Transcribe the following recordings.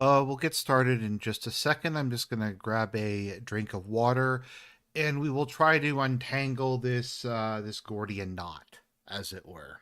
We'll get started in just a second. I'm just gonna grab a drink of water, and we will try to untangle this Gordian knot, as it were.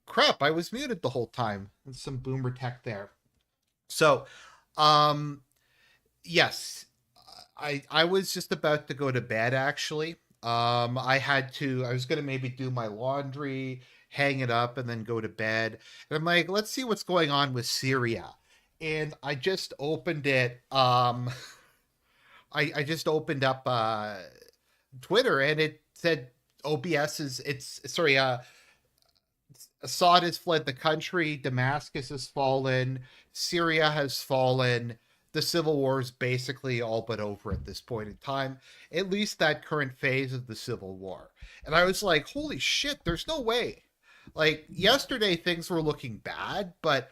Crap! I was muted the whole time. There's some boomer tech there. So, um, yes, I was just about to go to bed actually. I had to. I was gonna maybe do my laundry, hang it up, and then go to bed. And I'm like, let's see what's going on with Syria. And I just opened it. I just opened up Twitter and it said OBS is it's sorry Assad has fled the country, Damascus has fallen, Syria has fallen. The civil war is basically all but over at this point in time, at least that current phase of the civil war. And I was like, holy shit, there's no way. Like yesterday things were looking bad, but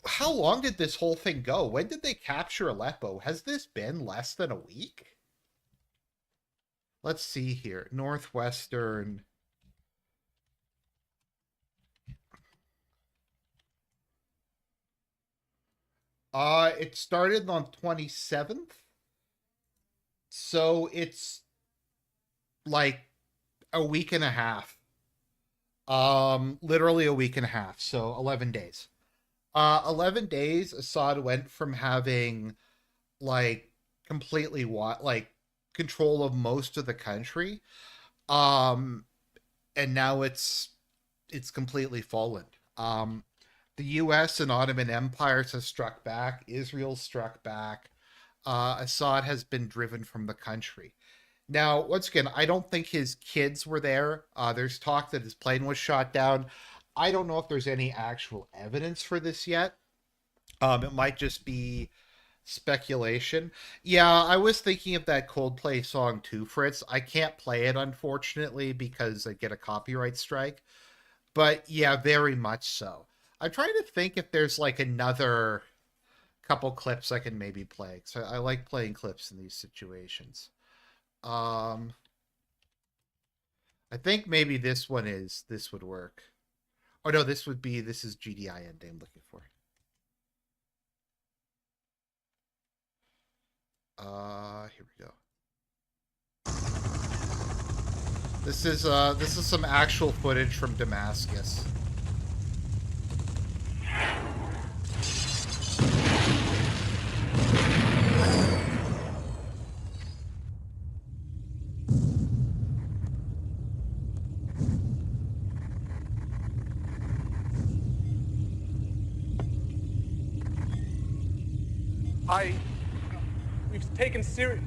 how long did this whole thing go? When did they capture Aleppo? Has this been less than a week? Let's see here. Northwestern. It started on 27th. So it's like a week and a half. Literally a week and a half. So 11 days. 11 days Assad went from having like completely like control of most of the country. Um and now it's completely fallen. The U.S. and Ottoman empires have struck back. Israel struck back. Assad has been driven from the country. Now, once again, I don't think his kids were there. There's talk that his plane was shot down. I don't know if there's any actual evidence for this yet. It might just be speculation. Yeah, I was thinking of that Coldplay song too, Fritz. I can't play it, unfortunately, because I get a copyright strike. But yeah, very much so. I'm trying to think if there's like another couple clips I can maybe play. So I like playing clips in these situations. Um, I think maybe this would work. Oh no, this is GDI ending I'm looking for. Here we go. This is some actual footage from Damascus. I, we've taken Syria.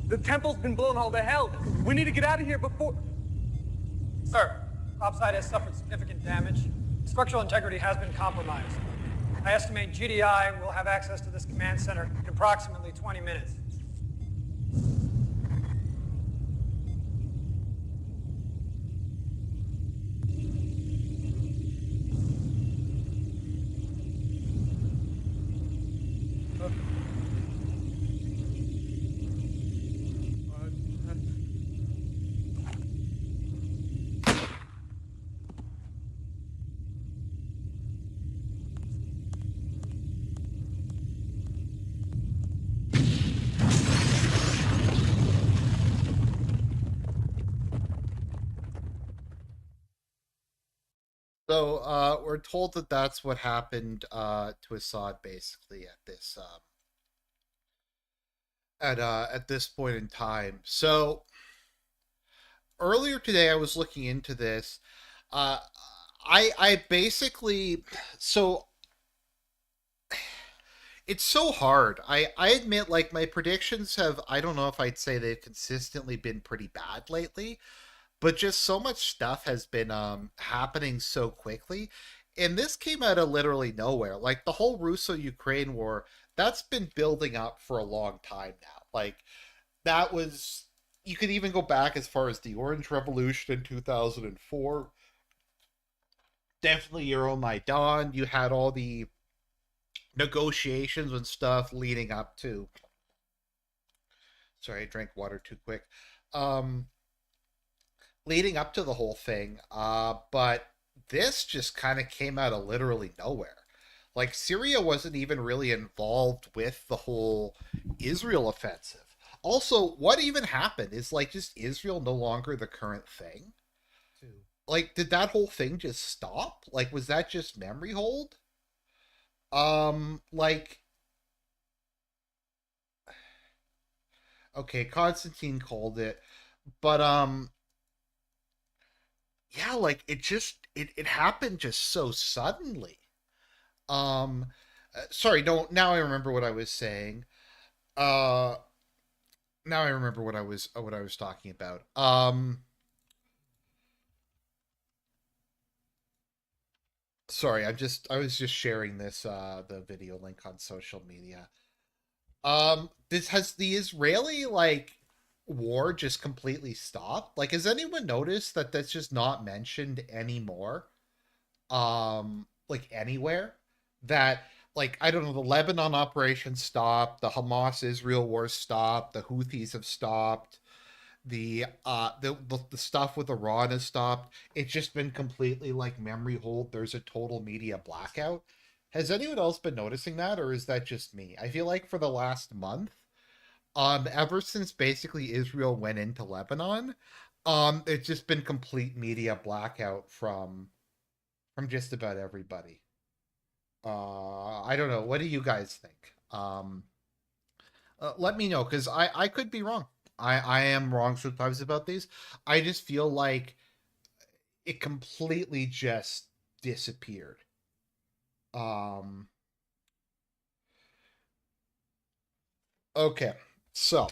The temple's been blown all to hell. We need to get out of here before... Sir, topside has suffered significant damage. Structural integrity has been compromised. I estimate GDI will have access to this command center in approximately 20 minutes. So we're told that that's what happened to Assad basically at this point in time. So earlier today, I was looking into this. Uh, I basically so it's so hard. I admit, like, my predictions have, I don't know if I'd say they've consistently been pretty bad lately, but just so much stuff has been happening so quickly. And this came out of literally nowhere. Like the whole Russo-Ukraine war, that's been building up for a long time now. Like that was, you could even go back as far as the Orange Revolution in 2004. Definitely Euromaidan. You had all the negotiations and stuff leading up to. Sorry, I drank water too quick. Um, Leading up to the whole thing. But this just kind of came out of literally nowhere. Like Syria wasn't even really involved with the whole Israel offensive. Also, what even happened? Is like just Israel no longer the current thing? Like, did that whole thing just stop? Like, was that just memory hold? Like, okay, Constantine called it, but yeah, like it happened just so suddenly. Um, Sorry, don't. Now I remember what I was saying. Uh, Now I remember what I was talking about. Sorry, I was just sharing this the video link on social media. This has the Israeli like war just completely stopped? Like, has anyone noticed that that's just not mentioned anymore? Like anywhere that, like, I don't know, the Lebanon operation stopped, the Hamas Israel war stopped, the Houthis have stopped, the stuff with Iran has stopped. It's just been completely like memory hold. There's a total media blackout. Has anyone else been noticing that, or is that just me? I feel like for the last month, ever since basically Israel went into Lebanon, it's just been complete media blackout from just about everybody. I don't know. What do you guys think? Let me know because I could be wrong. I am wrong sometimes about these. I just feel like it completely just disappeared. Um, okay, so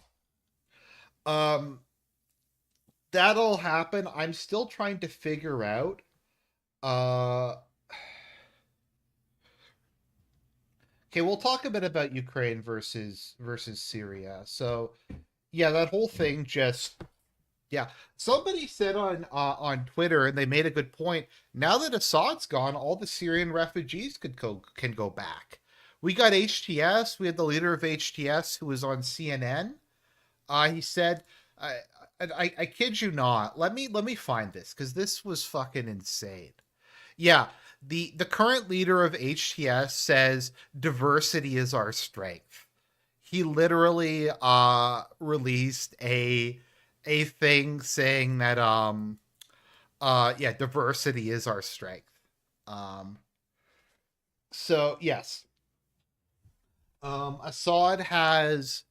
um, that'll happen. I'm still trying to figure out. Uh, okay, we'll talk a bit about Ukraine versus Syria. So yeah, that whole thing just, yeah. Somebody said on Twitter, and they made a good point. Now that Assad's gone, all the Syrian refugees can go back. We got HTS. We had the leader of HTS who was on CNN. He said, I kid you not. Let me find this because this was fucking insane. Yeah, the current leader of HTS says diversity is our strength. He literally released a thing saying that yeah, diversity is our strength. Um so yes. Assad has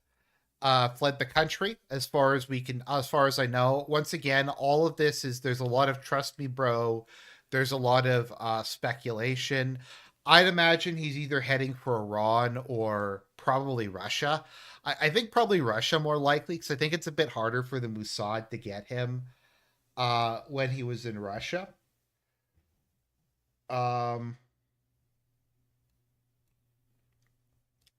fled the country as far as I know. Once again, all of this is, there's a lot of trust me bro, there's a lot of speculation. I'd imagine he's either heading for Iran or probably Russia. I think probably Russia more likely because I think it's a bit harder for the Mossad to get him when he was in Russia. Um,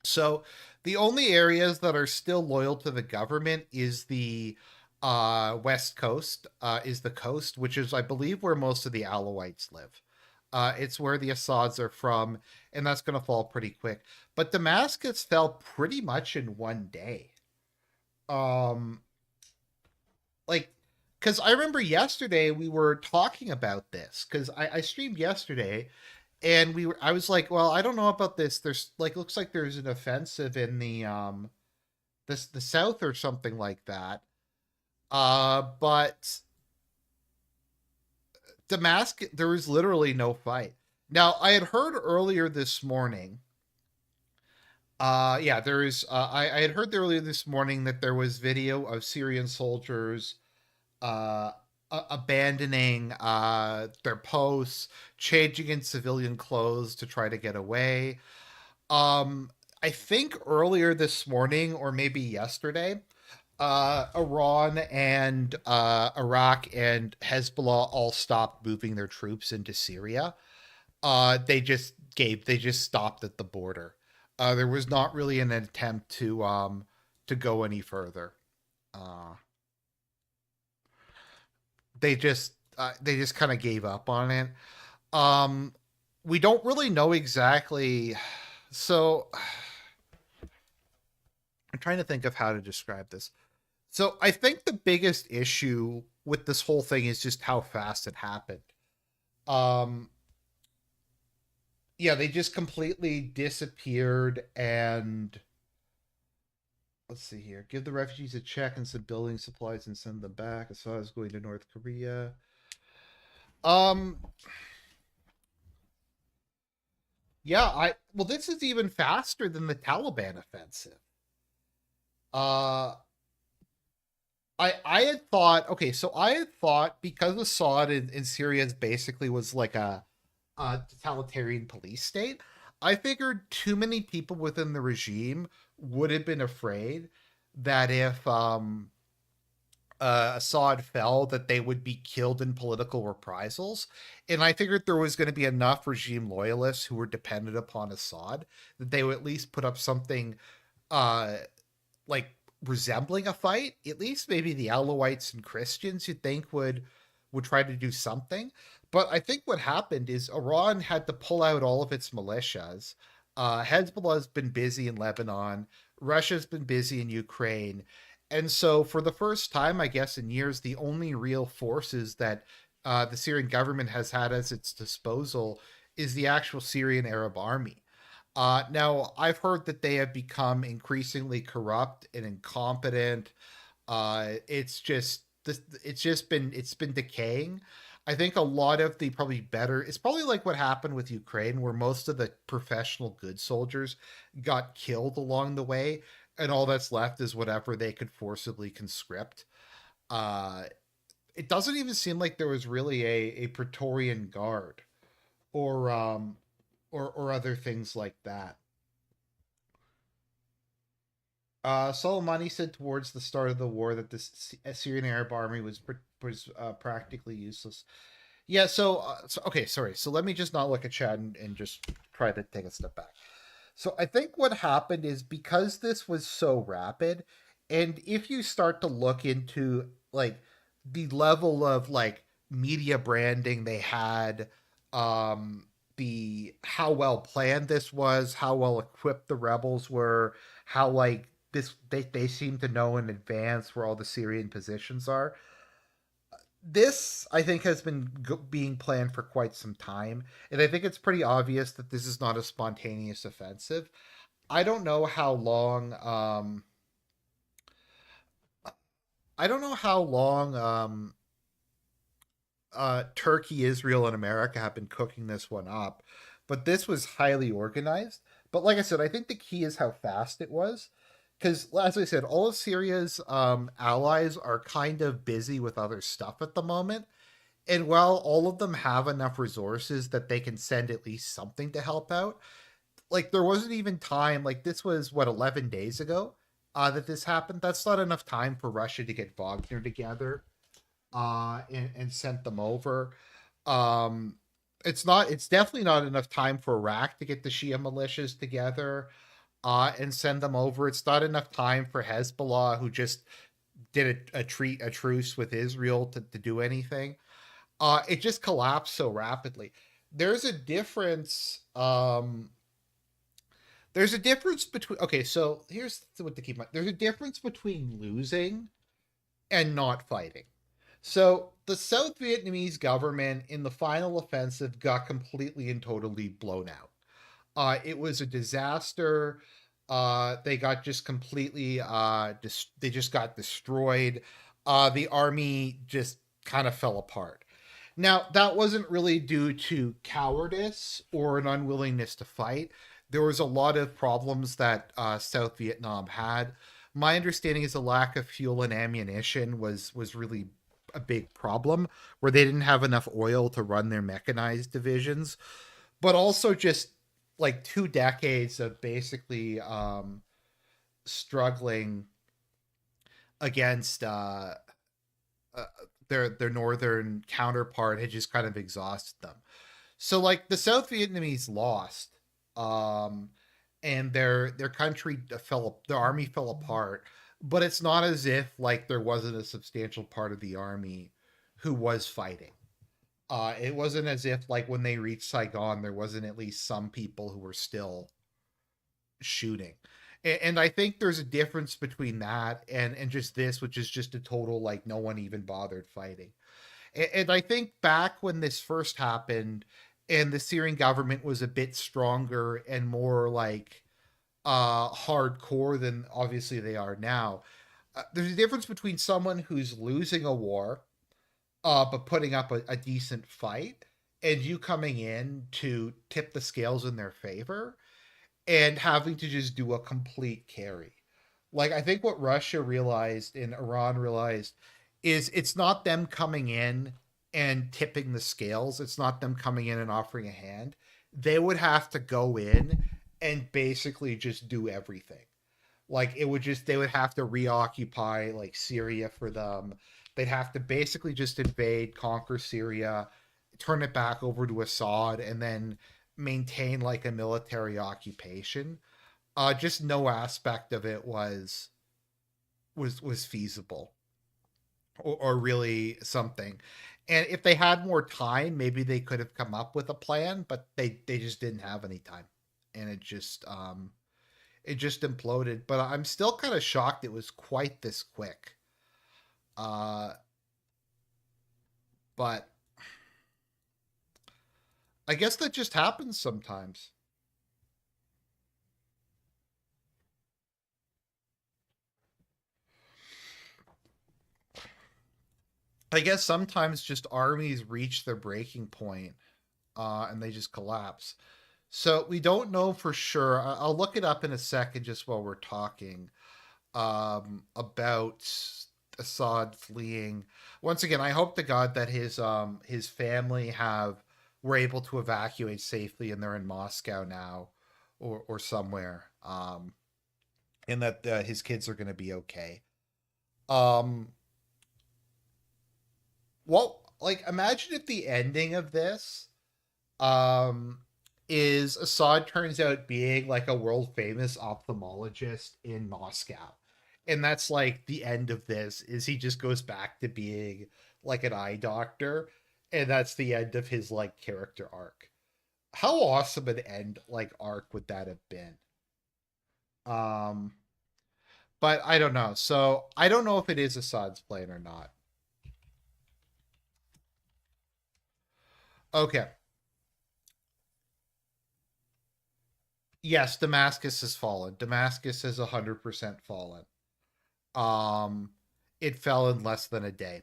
so the only areas that are still loyal to the government is the west coast, is the coast, which is, I believe, where most of the Alawites live. It's where the Assads are from, and that's going to fall pretty quick. But Damascus fell pretty much in one day. Um, like, because I remember yesterday we were talking about this because I streamed yesterday and I was like, well, I don't know about this. There's like looks like there's an offensive in the south or something like that. But Damascus, there was literally no fight. Now I had heard earlier this morning. Yeah, there is. I had heard earlier this morning that there was video of Syrian soldiers uh, abandoning their posts, changing in civilian clothes to try to get away. I think earlier this morning or maybe yesterday, Iran and Iraq and Hezbollah all stopped moving their troops into Syria. They just stopped at the border. There was not really an attempt to go any further. Uh, they just kind of gave up on it. Um, we don't really know exactly. So I'm trying to think of how to describe this. So I think the biggest issue with this whole thing is just how fast it happened. Um, yeah, they just completely disappeared and let's see here. Give the refugees a check and some building supplies and send them back. Assad is going to North Korea. Um, yeah, I well, this is even faster than the Taliban offensive. Uh, I had thought okay, so I had thought because Assad in Syria basically was like a totalitarian police state. I figured too many people within the regime would have been afraid that if Assad fell, that they would be killed in political reprisals. And I figured there was going to be enough regime loyalists who were dependent upon Assad that they would at least put up something uh, like resembling a fight. At least maybe the Alawites and Christians you'd think would try to do something. But I think what happened is Iran had to pull out all of its militias. Hezbollah's been busy in Lebanon. Russia's been busy in Ukraine. And so, for the first time, I guess, in years, the only real forces that the Syrian government has had at its disposal is the actual Syrian Arab army. Now, I've heard that they have become increasingly corrupt and incompetent. It's been decaying. I think a lot of the probably better it's probably like what happened with Ukraine, where most of the professional good soldiers got killed along the way, and all that's left is whatever they could forcibly conscript. Uh, it doesn't even seem like there was really a Praetorian Guard or or other things like that. Soleimani said towards the start of the war that the Syrian Arab army was practically useless. Yeah, okay, sorry. So let me just not look at chat and just try to take a step back. So I think what happened is because this was so rapid, and if you start to look into like the level of like media branding they had, the how well planned this was, how well equipped the rebels were, how like they seem to know in advance where all the Syrian positions are. This I think has been being planned for quite some time, and I think it's pretty obvious that this is not a spontaneous offensive. I don't know how long. I don't know how long Turkey, Israel, and America have been cooking this one up, but this was highly organized. But like I said, I think the key is how fast it was. Because, as I said, all of Syria's allies are kind of busy with other stuff at the moment. And while all of them have enough resources that they can send at least something to help out, like there wasn't even time, like this was what, 11 days ago? that this happened. That's not enough time for Russia to get Wagner together and sent them over. Um, it's not. It's definitely not enough time for Iraq to get the Shia militias together and send them over. It's not enough time for Hezbollah, who just did a truce with Israel to do anything. It just collapsed so rapidly. There's a difference. There's a difference between. Okay, so here's what to keep in mind. There's a difference between losing and not fighting. So the South Vietnamese government in the final offensive got completely and totally blown out. It was a disaster. They got just completely they just got destroyed. The army just kind of fell apart. Now, that wasn't really due to cowardice or an unwillingness to fight. There was a lot of problems that South Vietnam had. My understanding is the lack of fuel and ammunition was really a big problem, where they didn't have enough oil to run their mechanized divisions, but also just like 2 decades of basically struggling against uh, their northern counterpart had just kind of exhausted them. So like the South Vietnamese lost, um, and their country their army fell apart. But it's not as if like there wasn't a substantial part of the army who was fighting. It wasn't as if like when they reached Saigon, there wasn't at least some people who were still shooting. And I think there's a difference between that and just this, which is just a total like no one even bothered fighting. And I think back when this first happened, and the Syrian government was a bit stronger and more like hardcore than obviously they are now. There's a difference between someone who's losing a war, but putting up a decent fight, and you coming in to tip the scales in their favor and having to just do a complete carry. Like, I think what Russia realized and Iran realized is it's not them coming in and tipping the scales. It's not them coming in and offering a hand. They would have to go in and basically just do everything. Like it would just they would have to reoccupy like Syria for them. They'd have to basically just invade, conquer Syria, turn it back over to Assad, and then maintain like a military occupation. Just no aspect of it was feasible or really something. And if they had more time, maybe they could have come up with a plan, but they just didn't have any time, and it just imploded. But I'm still kind of shocked it was quite this quick. Uh, but I guess that just happens sometimes. I guess sometimes just armies reach their breaking point, and they just collapse. So we don't know for sure. I'll look it up in a second just while we're talking about Assad fleeing. Once again, I hope to God that his family have were able to evacuate safely and they're in Moscow now, or somewhere, and that his kids are going to be okay. Um, well, like imagine if the ending of this um is Assad turns out being like a world famous ophthalmologist in Moscow. And that's like the end of this is he just goes back to being like an eye doctor, and that's the end of his like character arc. How awesome an end like arc would that have been? Um but I don't know. So I don't know if it is Assad's plan or not. Okay. Yes, Damascus has fallen. Damascus has 100% fallen. Um, it fell in less than a day.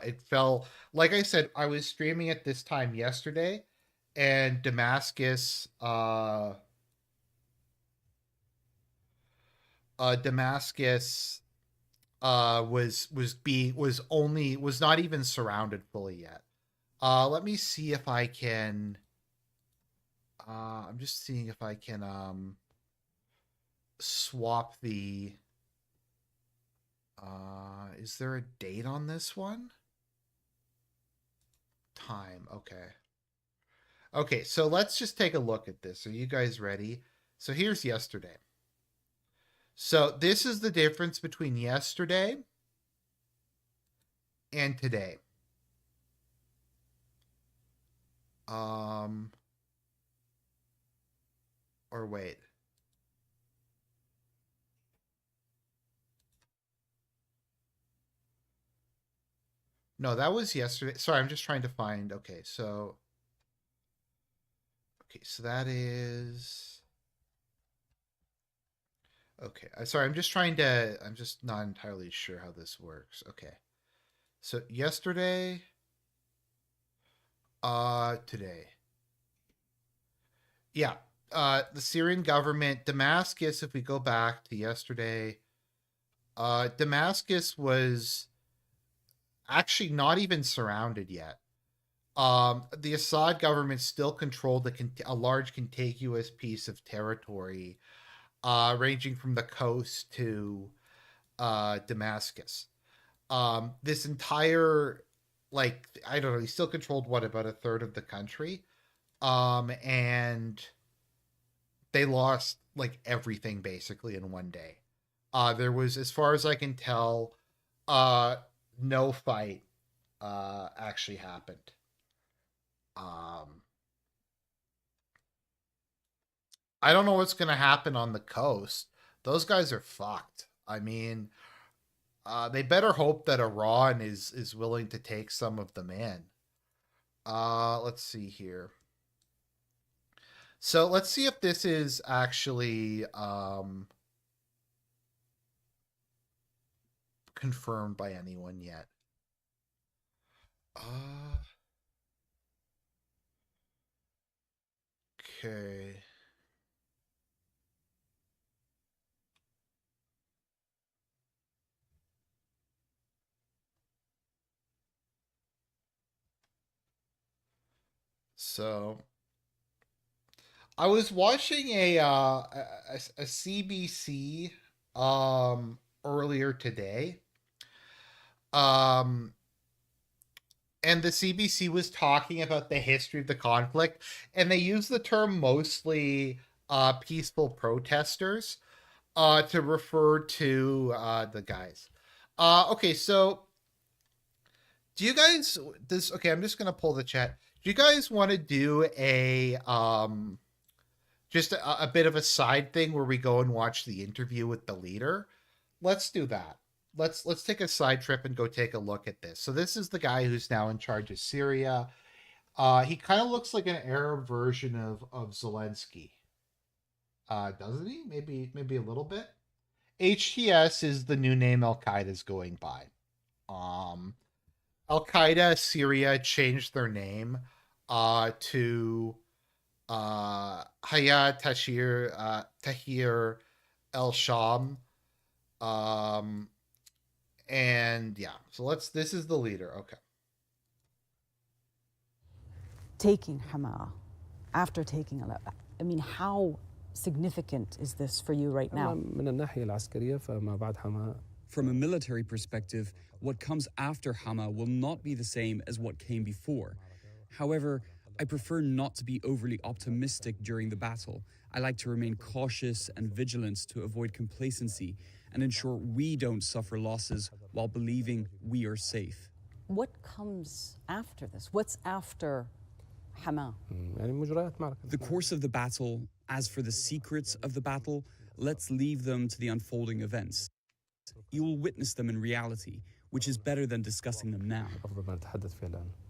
It fell, like I said, I was streaming at this time yesterday, and Damascus, was not even surrounded fully yet. Let me see if I can. I'm just seeing if I can. swap the is there a date on this one? Time. Okay. Okay, so let's just take a look at this. Are you guys ready? So here's yesterday. So this is the difference between yesterday and today. Um or wait. No, that was yesterday. Sorry, I'm just trying to find. Okay, so that is okay. Sorry, I'm just not entirely sure how this works. Okay. So yesterday, today. Yeah. The Syrian government, Damascus, if we go back to yesterday, Damascus was actually not even surrounded yet. The Assad government still controlled a large contiguous piece of territory, ranging from the coast to Damascus. This entire, like, I don't know, he still controlled what, about a third of the country. And they lost like everything basically in one day. There was, as far as I can tell, uh, no fight actually happened. Um, I don't know what's going to happen on the coast. Those guys are fucked. I mean, they better hope that Iran is willing to take some of them in. Let's see here. So let's see if this is actually confirmed by anyone yet. Uh, okay. So I was watching a CBC earlier today. Um and the CBC was talking about the history of the conflict, and they used the term mostly peaceful protesters to refer to the guys. Okay, so do you guys this okay, I'm just gonna pull the chat. Do you guys want to do a just a bit of a side thing where we go and watch the interview with the leader? Let's do that. Let's take a side trip and go take a look at this. So this is the guy who's now in charge of Syria. He kind of looks like an Arab version of Zelensky. Doesn't he? Maybe a little bit. HTS is the new name Al Qaeda is going by. Um, Al Qaeda Syria changed their name to Hayat Tahrir al-sham. Um, and yeah, so this is the leader. Okay. Taking Hama, after taking Aleppo, I mean, how significant is this for you right now? From a military perspective, what comes after Hama will not be the same as what came before. However, I prefer not to be overly optimistic during the battle. I like to remain cautious and vigilant to avoid complacency and ensure we don't suffer losses while believing we are safe. What comes after this? What's after Hama? The course of the battle, as for the secrets of the battle, let's leave them to the unfolding events. You will witness them in reality, which is better than discussing them now.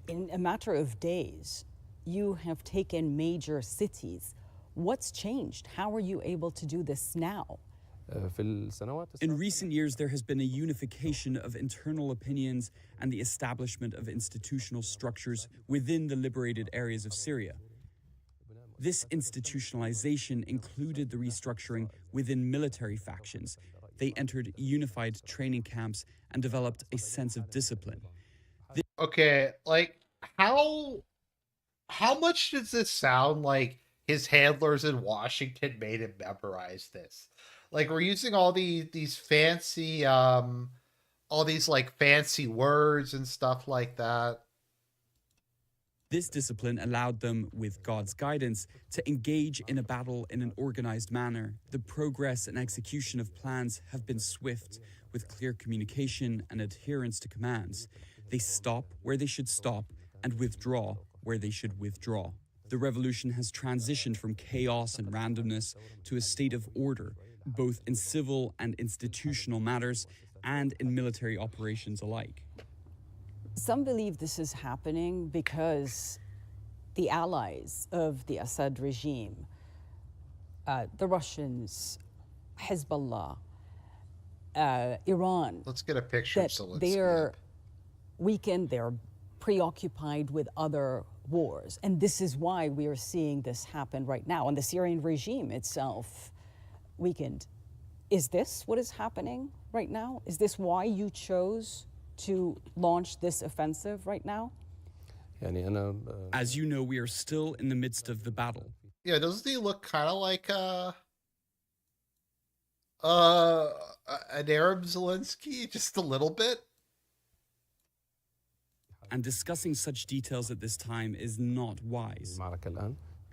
In a matter of days, you have taken major cities. What's changed? How are you able to do this now? In recent years, there has been a unification of internal opinions and the establishment of institutional structures within the liberated areas of Syria. This institutionalization included the restructuring within military factions. They entered unified training camps and developed a sense of discipline. Okay, like how much does this sound like his handlers in Washington made him memorize this? Like we're using all these fancy all these like fancy words and stuff like that. This discipline allowed them, with God's guidance, to engage in a battle in an organized manner. The progress and execution of plans have been swift, with clear communication and adherence to commands. They stop where they should stop and withdraw where they should withdraw. The revolution has transitioned from chaos and randomness to a state of order, both in civil and institutional matters and in military operations alike. Some believe this is happening because the allies of the Assad regime, the Russians, Hezbollah, Iran. Let's get a picture of Zelensky. They're weakened, they're preoccupied with other wars. And this is why we are seeing this happen right now. And the Syrian regime itself weakened. Is this what is happening right now? Is this why you chose to launch this offensive right now? As you know, we are still in the midst of the battle. Yeah, doesn't he look kind of like an Arab Zelensky, just a little bit? And discussing such details at this time is not wise.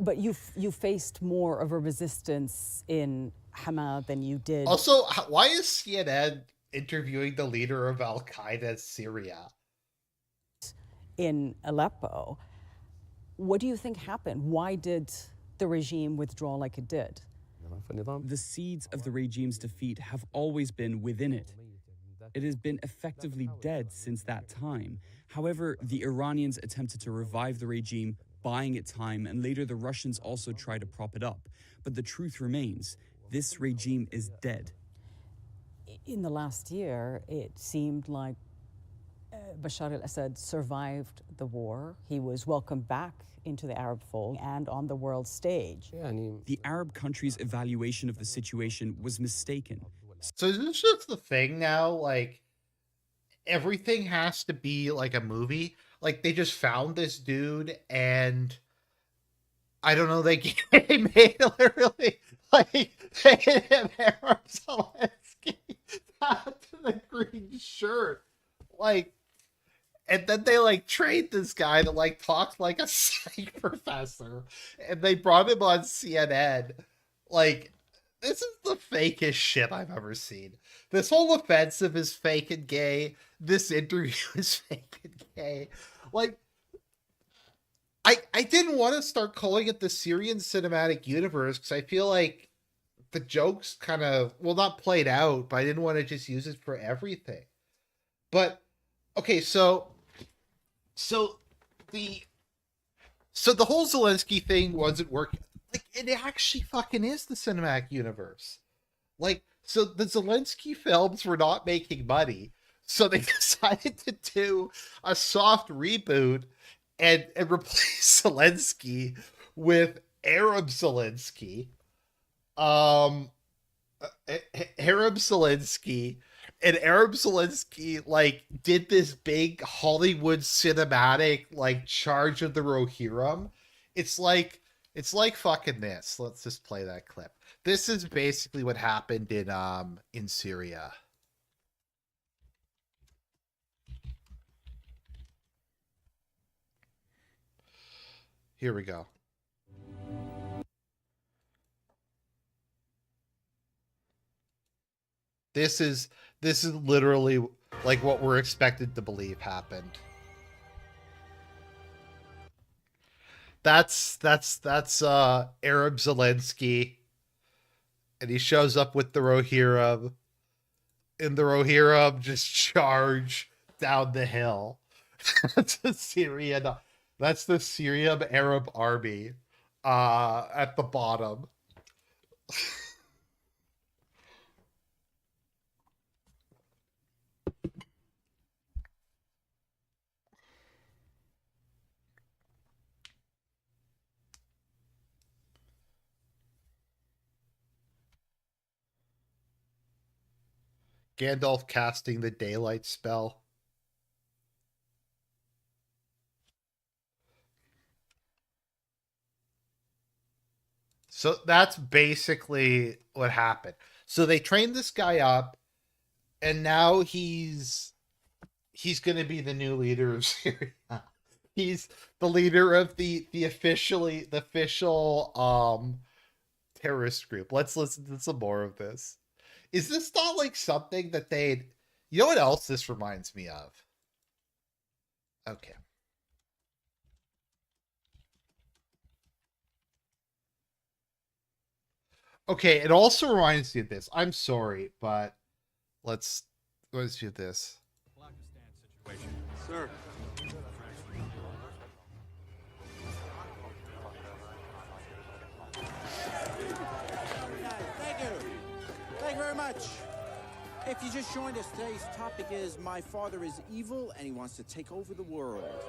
But you faced more of a resistance in Hama than you did. Also, why is CNN interviewing the leader of al-Qaeda Syria? In Aleppo. What do you think happened? Why did the regime withdraw like it did? The seeds of the regime's defeat have always been within it. It has been effectively dead since that time. However, the Iranians attempted to revive the regime, buying it time, and later the Russians also tried to prop it up. But the truth remains, this regime is dead. In the last year, it seemed like Bashar al-Assad survived the war. He was welcomed back into the Arab fold and on the world stage. The Arab countries' evaluation of the situation was mistaken. So is this just the thing now? Like, everything has to be like a movie? Like, they just found this dude and I don't know, they made literally like him Arab Zelensky to the green shirt. Like, and then they like trained this guy to like talk like a psych professor, and they brought him on CNN. Like, this is the fakest shit I've ever seen. This whole offensive is fake and gay. This interview is fake and gay. Like, I didn't want to start calling it the Syrian cinematic universe because I feel like the joke's kind of, well, not played out, but I didn't want to just use it for everything. But okay, so the whole Zelensky thing wasn't working. Like, it actually fucking is the cinematic universe. Like, so the Zelensky films were not making money, so they decided to do a soft reboot and replace Zelensky with Arab Zelensky. Arab Zelensky. And Arab Zelensky, like, did this big Hollywood cinematic, like, charge of the Rohirrim. It's like fucking this. Let's just play that clip. This is basically what happened in Syria. Here we go. This is literally like what we're expected to believe happened. That's Arab Zelensky, and he shows up with the Rohirrim, and the Rohirrim just charge down the hill. That's the Syrian Arab army at the bottom. Gandalf casting the daylight spell. So that's basically what happened. So they trained this guy up, and now he's going to be the new leader of Syria. He's the leader of the official terrorist group. Let's listen to some more of this. Is this not like something that they'd... You know what else this reminds me of? Okay. Okay, it also reminds me of this. I'm sorry, but let's do this. Sir. Thank you. Thank you very much. If you just joined us, today's topic is My Father is Evil and he wants to take over the world.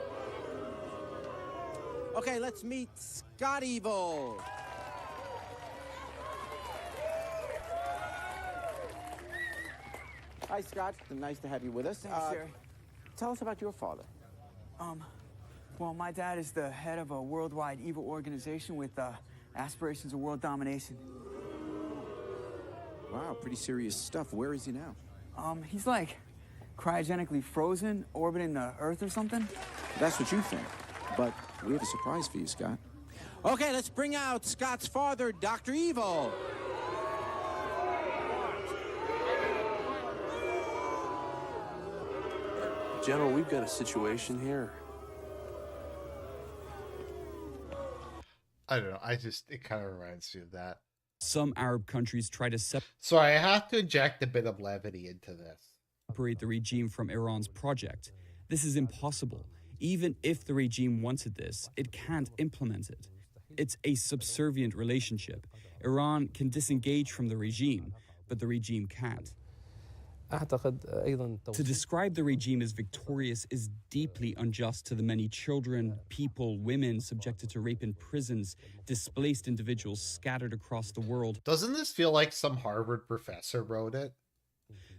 Okay, let's meet Scott Evil. Hi, Scott. Nice to have you with us. Thanks, Jerry. Tell us about your father. Well, my dad is the head of a worldwide evil organization with aspirations of world domination. Wow, pretty serious stuff. Where is he now? He's like cryogenically frozen, orbiting the Earth or something. That's what you think. But we have a surprise for you, Scott. Okay, let's bring out Scott's father, Dr. Evil. General, we've got a situation here. I don't know. It kind of reminds me of that. Some Arab countries try to So I have to inject a bit of levity into this. separate the regime from Iran's project. This is impossible. Even if the regime wanted this, it can't implement it. It's a subservient relationship. Iran can disengage from the regime, but the regime can't. To describe the regime as victorious is deeply unjust to the many children, people, women subjected to rape in prisons, displaced individuals scattered across the world. Doesn't this feel like some Harvard professor wrote it?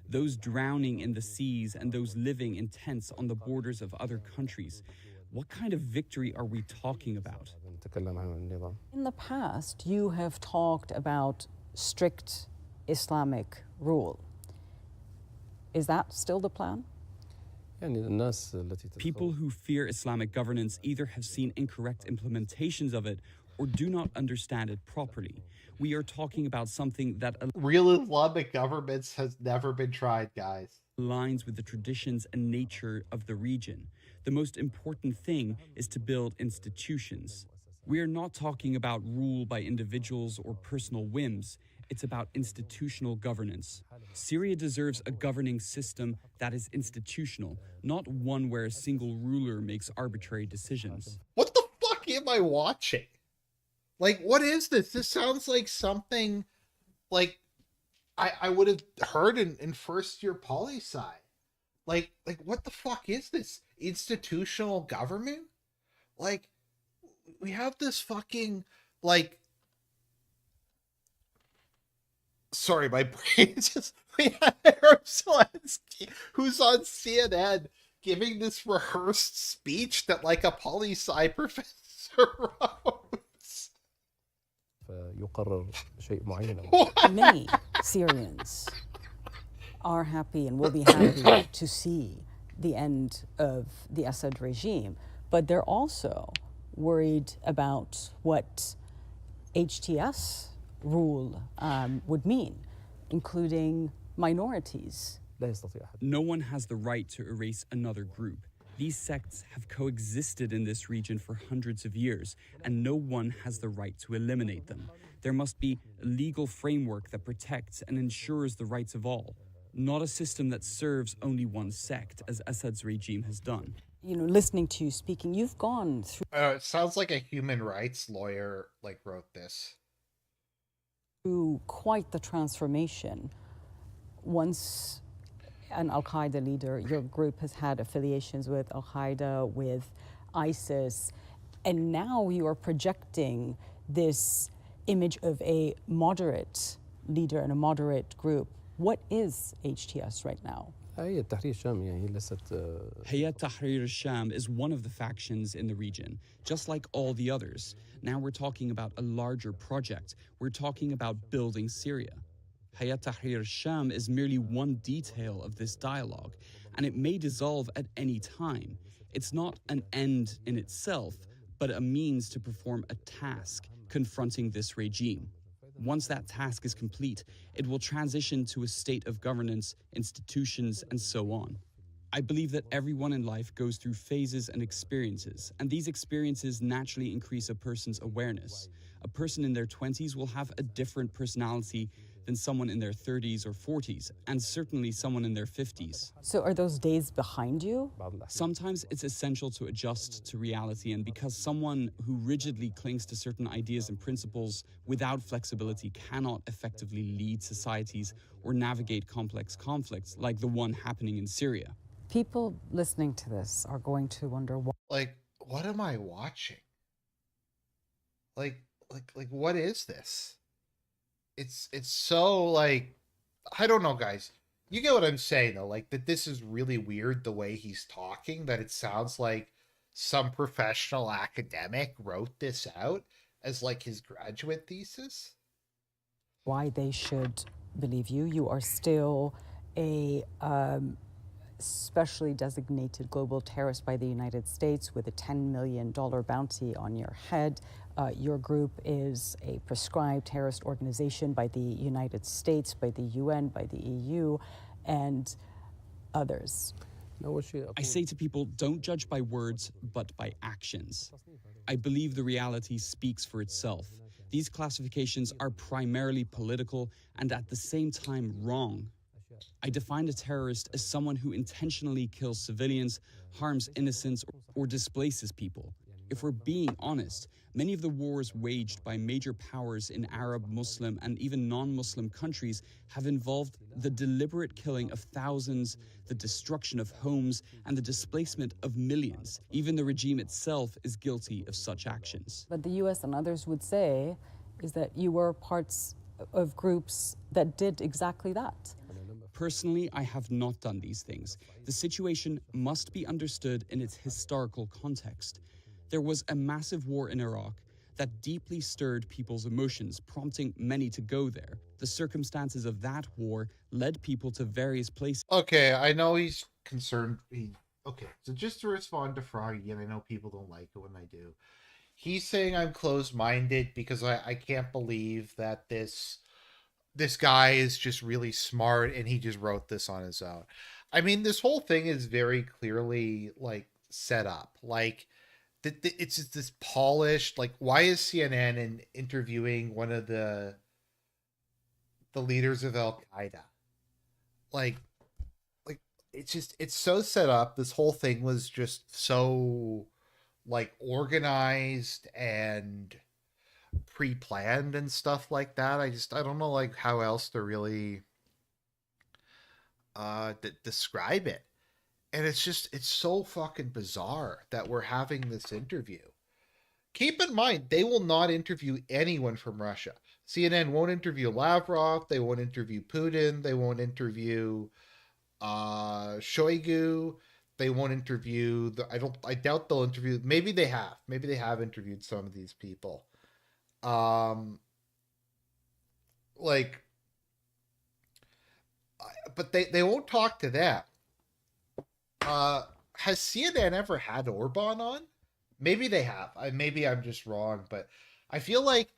Those drowning in the seas and those living in tents on the borders of other countries. What kind of victory are we talking about? In the past, you have talked about strict Islamic rule. Is that still the plan? People who fear Islamic governance either have seen incorrect implementations of it or do not understand it properly. We are talking about something that Real Islamic governments has never been tried, guys. aligns with the traditions and nature of the region. The most important thing is to build institutions. We are not talking about rule by individuals or personal whims. It's about institutional governance. Syria deserves a governing system that is institutional, not one where a single ruler makes arbitrary decisions. What the fuck am I watching? Like, what is this? This sounds like something like I would have heard in first year poli-sci. Like what the fuck is this? Institutional government? Like, we have this fucking, like, sorry, my brain just... We had Arab Zelensky, who's on CNN, giving this rehearsed speech that, like, a poli-sci professor wrote. Many Syrians are happy and will be happy to see the end of the Assad regime, but they're also worried about what HTS rule would mean, including minorities. No one has the right to erase another group. These sects have coexisted in this region for hundreds of years, and no one has the right to eliminate them. There must be a legal framework that protects and ensures the rights of all, not a system that serves only one sect, as Assad's regime has done. You know, listening to you speaking, you've gone It sounds like a human rights lawyer, like, wrote this. through quite the transformation. Once an al-Qaeda leader, your group has had affiliations with al-Qaeda, with ISIS, and now you are projecting this image of a moderate leader and a moderate group. What is HTS right now? Hayat Tahrir al-Sham is one of the factions in the region, just like all the others. Now we're talking about a larger project. We're talking about building Syria. Hayat Tahrir al-Sham is merely one detail of this dialogue, and it may dissolve at any time. It's not an end in itself, but a means to perform a task confronting this regime. Once that task is complete, it will transition to a state of governance, institutions, and so on. I believe that everyone in life goes through phases and experiences, and these experiences naturally increase a person's awareness. A person in their 20s will have a different personality than someone in their 30s or 40s, and certainly someone in their 50s. So are those days behind you? Sometimes it's essential to adjust to reality, and because someone who rigidly clings to certain ideas and principles without flexibility cannot effectively lead societies or navigate complex conflicts like the one happening in Syria. People listening to this are going to wonder why. Like, what am I watching? Like, what is this? It's so like, I don't know, guys. You get what I'm saying though, like that this is really weird the way he's talking, that it sounds like some professional academic wrote this out as like his graduate thesis. Why they should believe you. You are still a specially designated global terrorist by the United States with a $10 million bounty on your head. Your group is a prescribed terrorist organization by the United States, by the UN, by the EU, and others. I say to people, don't judge by words, but by actions. I believe the reality speaks for itself. These classifications are primarily political and at the same time wrong. I define a terrorist as someone who intentionally kills civilians, harms innocents, or displaces people. If we're being honest, many of the wars waged by major powers in Arab, Muslim, and even non-Muslim countries have involved the deliberate killing of thousands, the destruction of homes, and the displacement of millions. Even the regime itself is guilty of such actions. But the US and others would say is that you were parts of groups that did exactly that. Personally, I have not done these things. The situation must be understood in its historical context. There was a massive war in Iraq that deeply stirred people's emotions, prompting many to go there. The circumstances of that war led people to various places. Okay, I know he's concerned. Okay, so just to respond to Froggy, and I know people don't like it when I do. He's saying I'm closed-minded because I can't believe that this guy is just really smart and he just wrote this on his own. I mean, this whole thing is very clearly like set up. Like it's just this polished, like, why is CNN interviewing one of the leaders of Al-Qaeda? Like it's so set up. This whole thing was just so like organized and pre-planned and stuff like that. I don't know like how else to really describe it. And it's so fucking bizarre that we're having this interview. Keep in mind, they will not interview anyone from Russia. CNN won't interview Lavrov, they won't interview Putin, they won't interview Shoigu, they won't interview I doubt they'll interview, maybe they have interviewed some of these people. Like, but they won't talk to them. Has CNN ever had Orban on? Maybe they have. Maybe I'm just wrong, but I feel like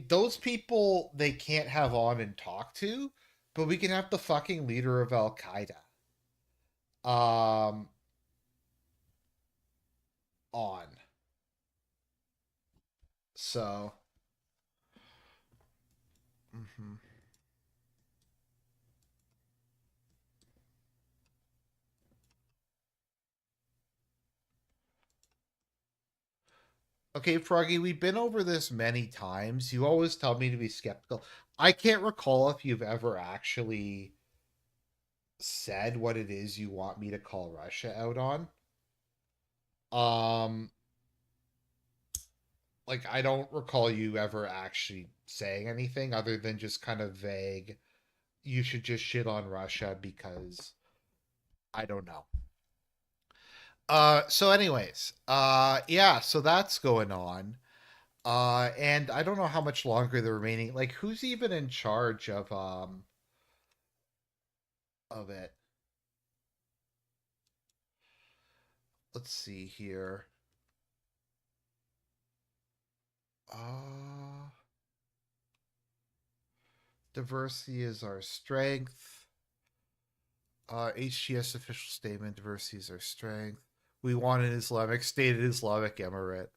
those people they can't have on and talk to, but we can have the fucking leader of Al Qaeda on. So okay, Froggy, we've been over this many times. You always tell me to be skeptical. I can't recall if you've ever actually said what it is you want me to call Russia out on. Like, I don't recall you ever actually saying anything other than just kind of vague, you should just shit on Russia because I don't know. So anyways, yeah, so that's going on. And I don't know how much longer the remaining, like, who's even in charge of it? Let's see here. Uh Diversity is our strength. HTS official statement, diversity is our strength. We want an Islamic State, an Islamic Emirate.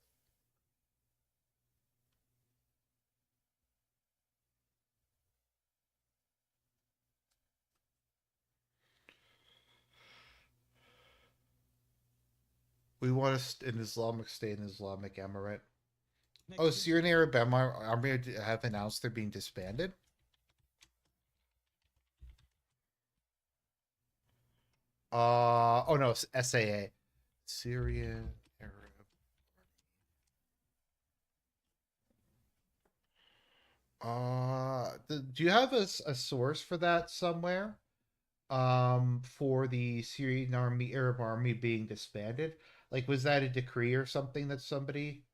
We want an Islamic State, an Islamic Emirate. Oh, Syrian Arab Army have announced they're being disbanded. Oh no, SAA, Syrian Arab. Do you have a source for that somewhere? For the Syrian army, Arab army being disbanded? Like, was that a decree or something that somebody?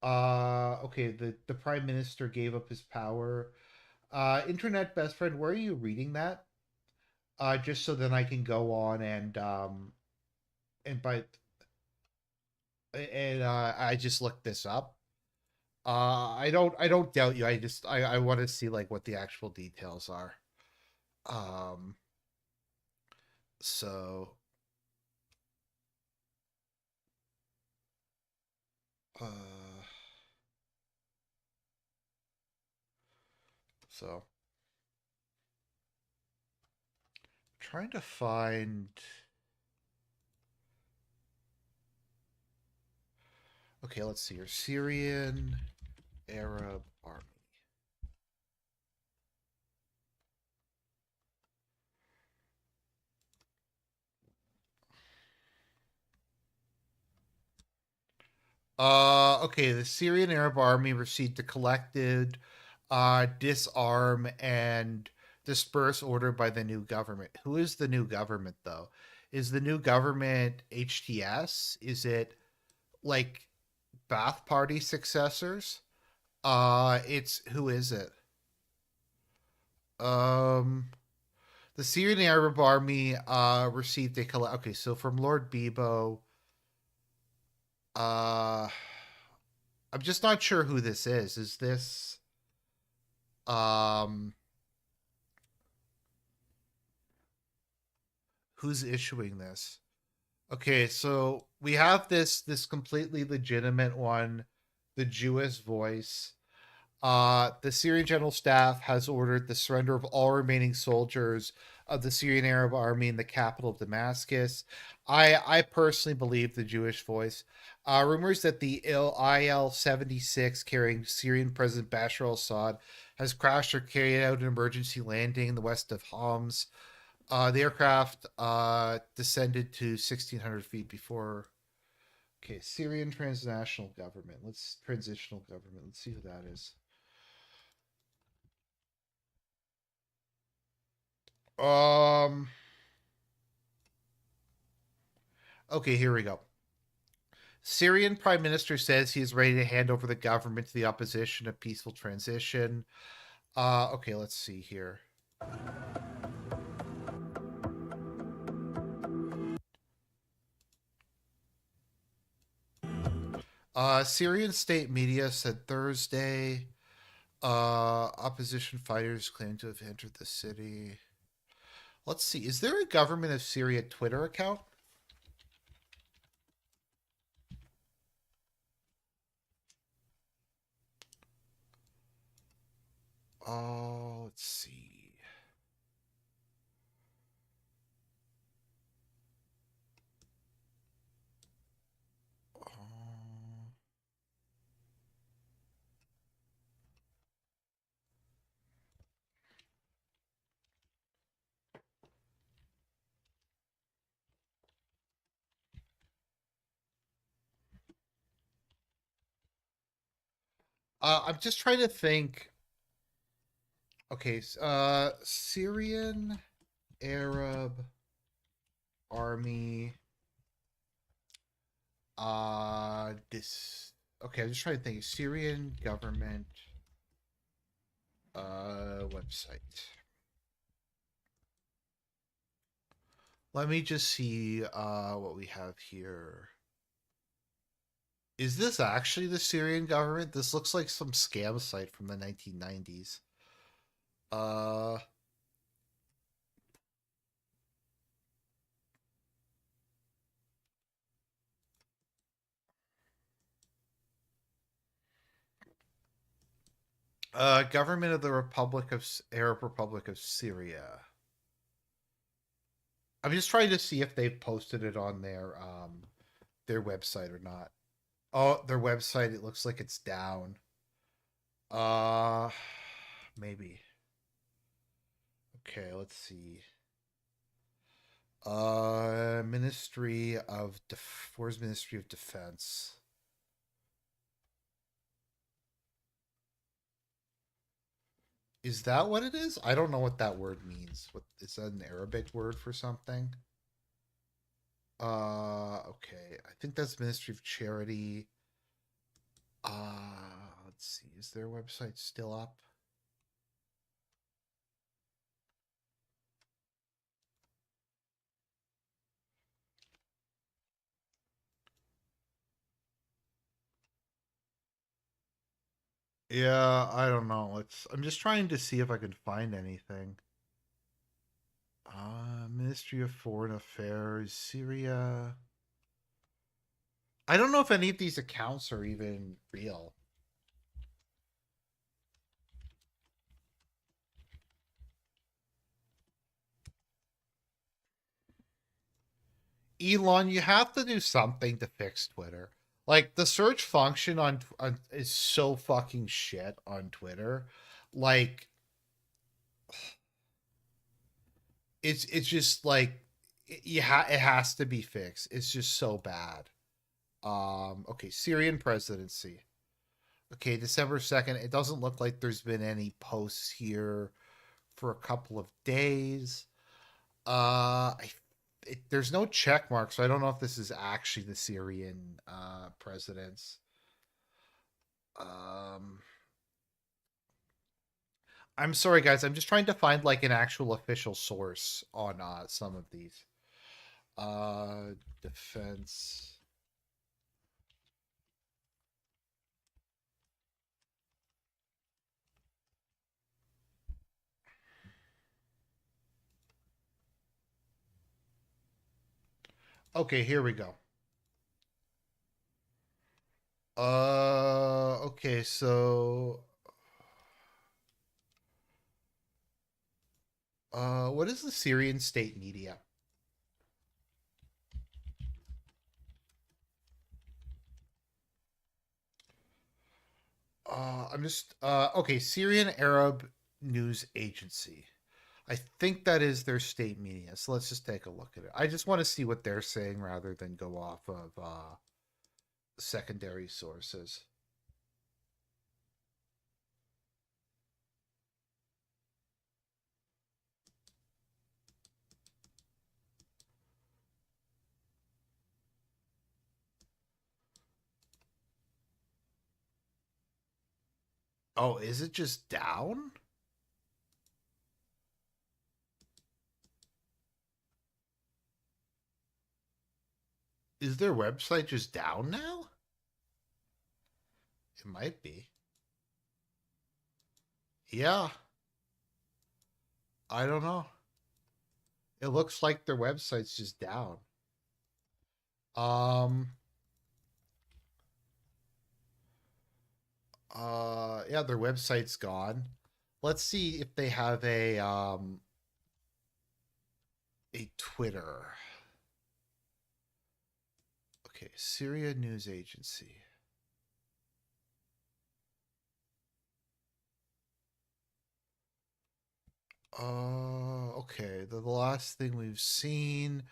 Okay, the prime minister gave up his power. Internet best friend, where are you reading that? Just so then I can go on and by and I just looked this up. I don't doubt you. I want to see like what the actual details are. Um, so uh, so trying to find. Okay, let's see here. Syrian Arab Army. Okay, the Syrian Arab Army received a collected disarm and disperse order by the new government. Who is the new government though? Is the new government HTS? Is it like Ba'ath Party successors? It's who is it? Um the Syrian Arab Army received a okay, so from Lord Bebo, uh I'm just not sure who this is. Is this um who's issuing this? Okay, so we have this completely legitimate one, the Jewish Voice. The Syrian General Staff has ordered the surrender of all remaining soldiers of the Syrian Arab Army in the capital of Damascus. I personally believe the Jewish Voice. Rumors that the IL-76 carrying Syrian President Bashar al-Assad has crashed or carried out an emergency landing in the west of Homs. The aircraft descended to 1,600 feet before. Okay, Syrian transnational government. Let's transitional government. Let's see who that is. Um. Okay, here we go. Syrian Prime Minister says he is ready to hand over the government to the opposition. A peaceful transition. Okay, let's see here. Syrian state media said Thursday. Opposition fighters claim to have entered the city. Let's see. Is there a government of Syria Twitter account? Oh, let's see. Uh, I'm just trying to think. Okay, Syrian Arab Army. This. Okay, I'm just trying to think. Syrian government website. Let me just see what we have here. Is this actually the Syrian government? This looks like some scam site from the 1990s. Uh Government of the Arab Republic of Syria. I'm just trying to see if they've posted it on their website or not. Oh, their website, it looks like it's down. Uh maybe. Okay, let's see. Where's Ministry of Defense? Is that what it is? I don't know what that word means. What is that, an Arabic word for something? Okay. I think that's Ministry of Charity. Let's see. Is their website still up? Yeah, I don't know. I'm just trying to see if I can find anything. Ministry of Foreign Affairs, Syria. I don't know if any of these accounts are even real. Elon, you have to do something to fix Twitter. Like the search function on is so fucking shit on Twitter. Like it's just like it has to be fixed. It's just so bad. Okay, Syrian presidency. Okay, December 2nd. It doesn't look like there's been any posts here for a couple of days. There's no check mark, so I don't know if this is actually the Syrian presidents. Um, I'm sorry, guys. I'm just trying to find like an actual official source on some of these. Defense. Okay, here we go. Okay, so what is the Syrian state media? I'm just okay, Syrian Arab News Agency. I think that is their state media. So let's just take a look at it. I just want to see what they're saying rather than go off of secondary sources. Oh, is it just down? Is their website just down now? It might be. Yeah. I don't know. It looks like their website's just down. Um yeah, their website's gone. Let's see if they have a Twitter. Okay, Syria News Agency. Okay. The last thing we've seen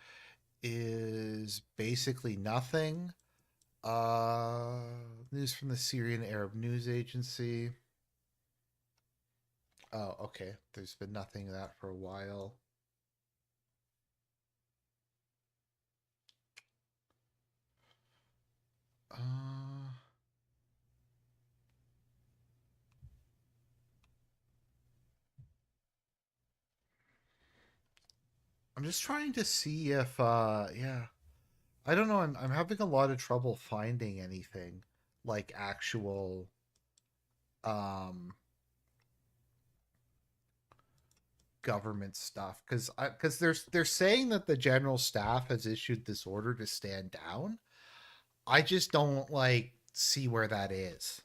is basically nothing. Uh, News from the Syrian Arab News Agency. Oh, okay. There's been nothing of that for a while. Uh, just trying to see if yeah. I don't know, I'm having a lot of trouble finding anything like actual um government stuff because they're saying that the general staff has issued this order to stand down. I just don't like see where that is.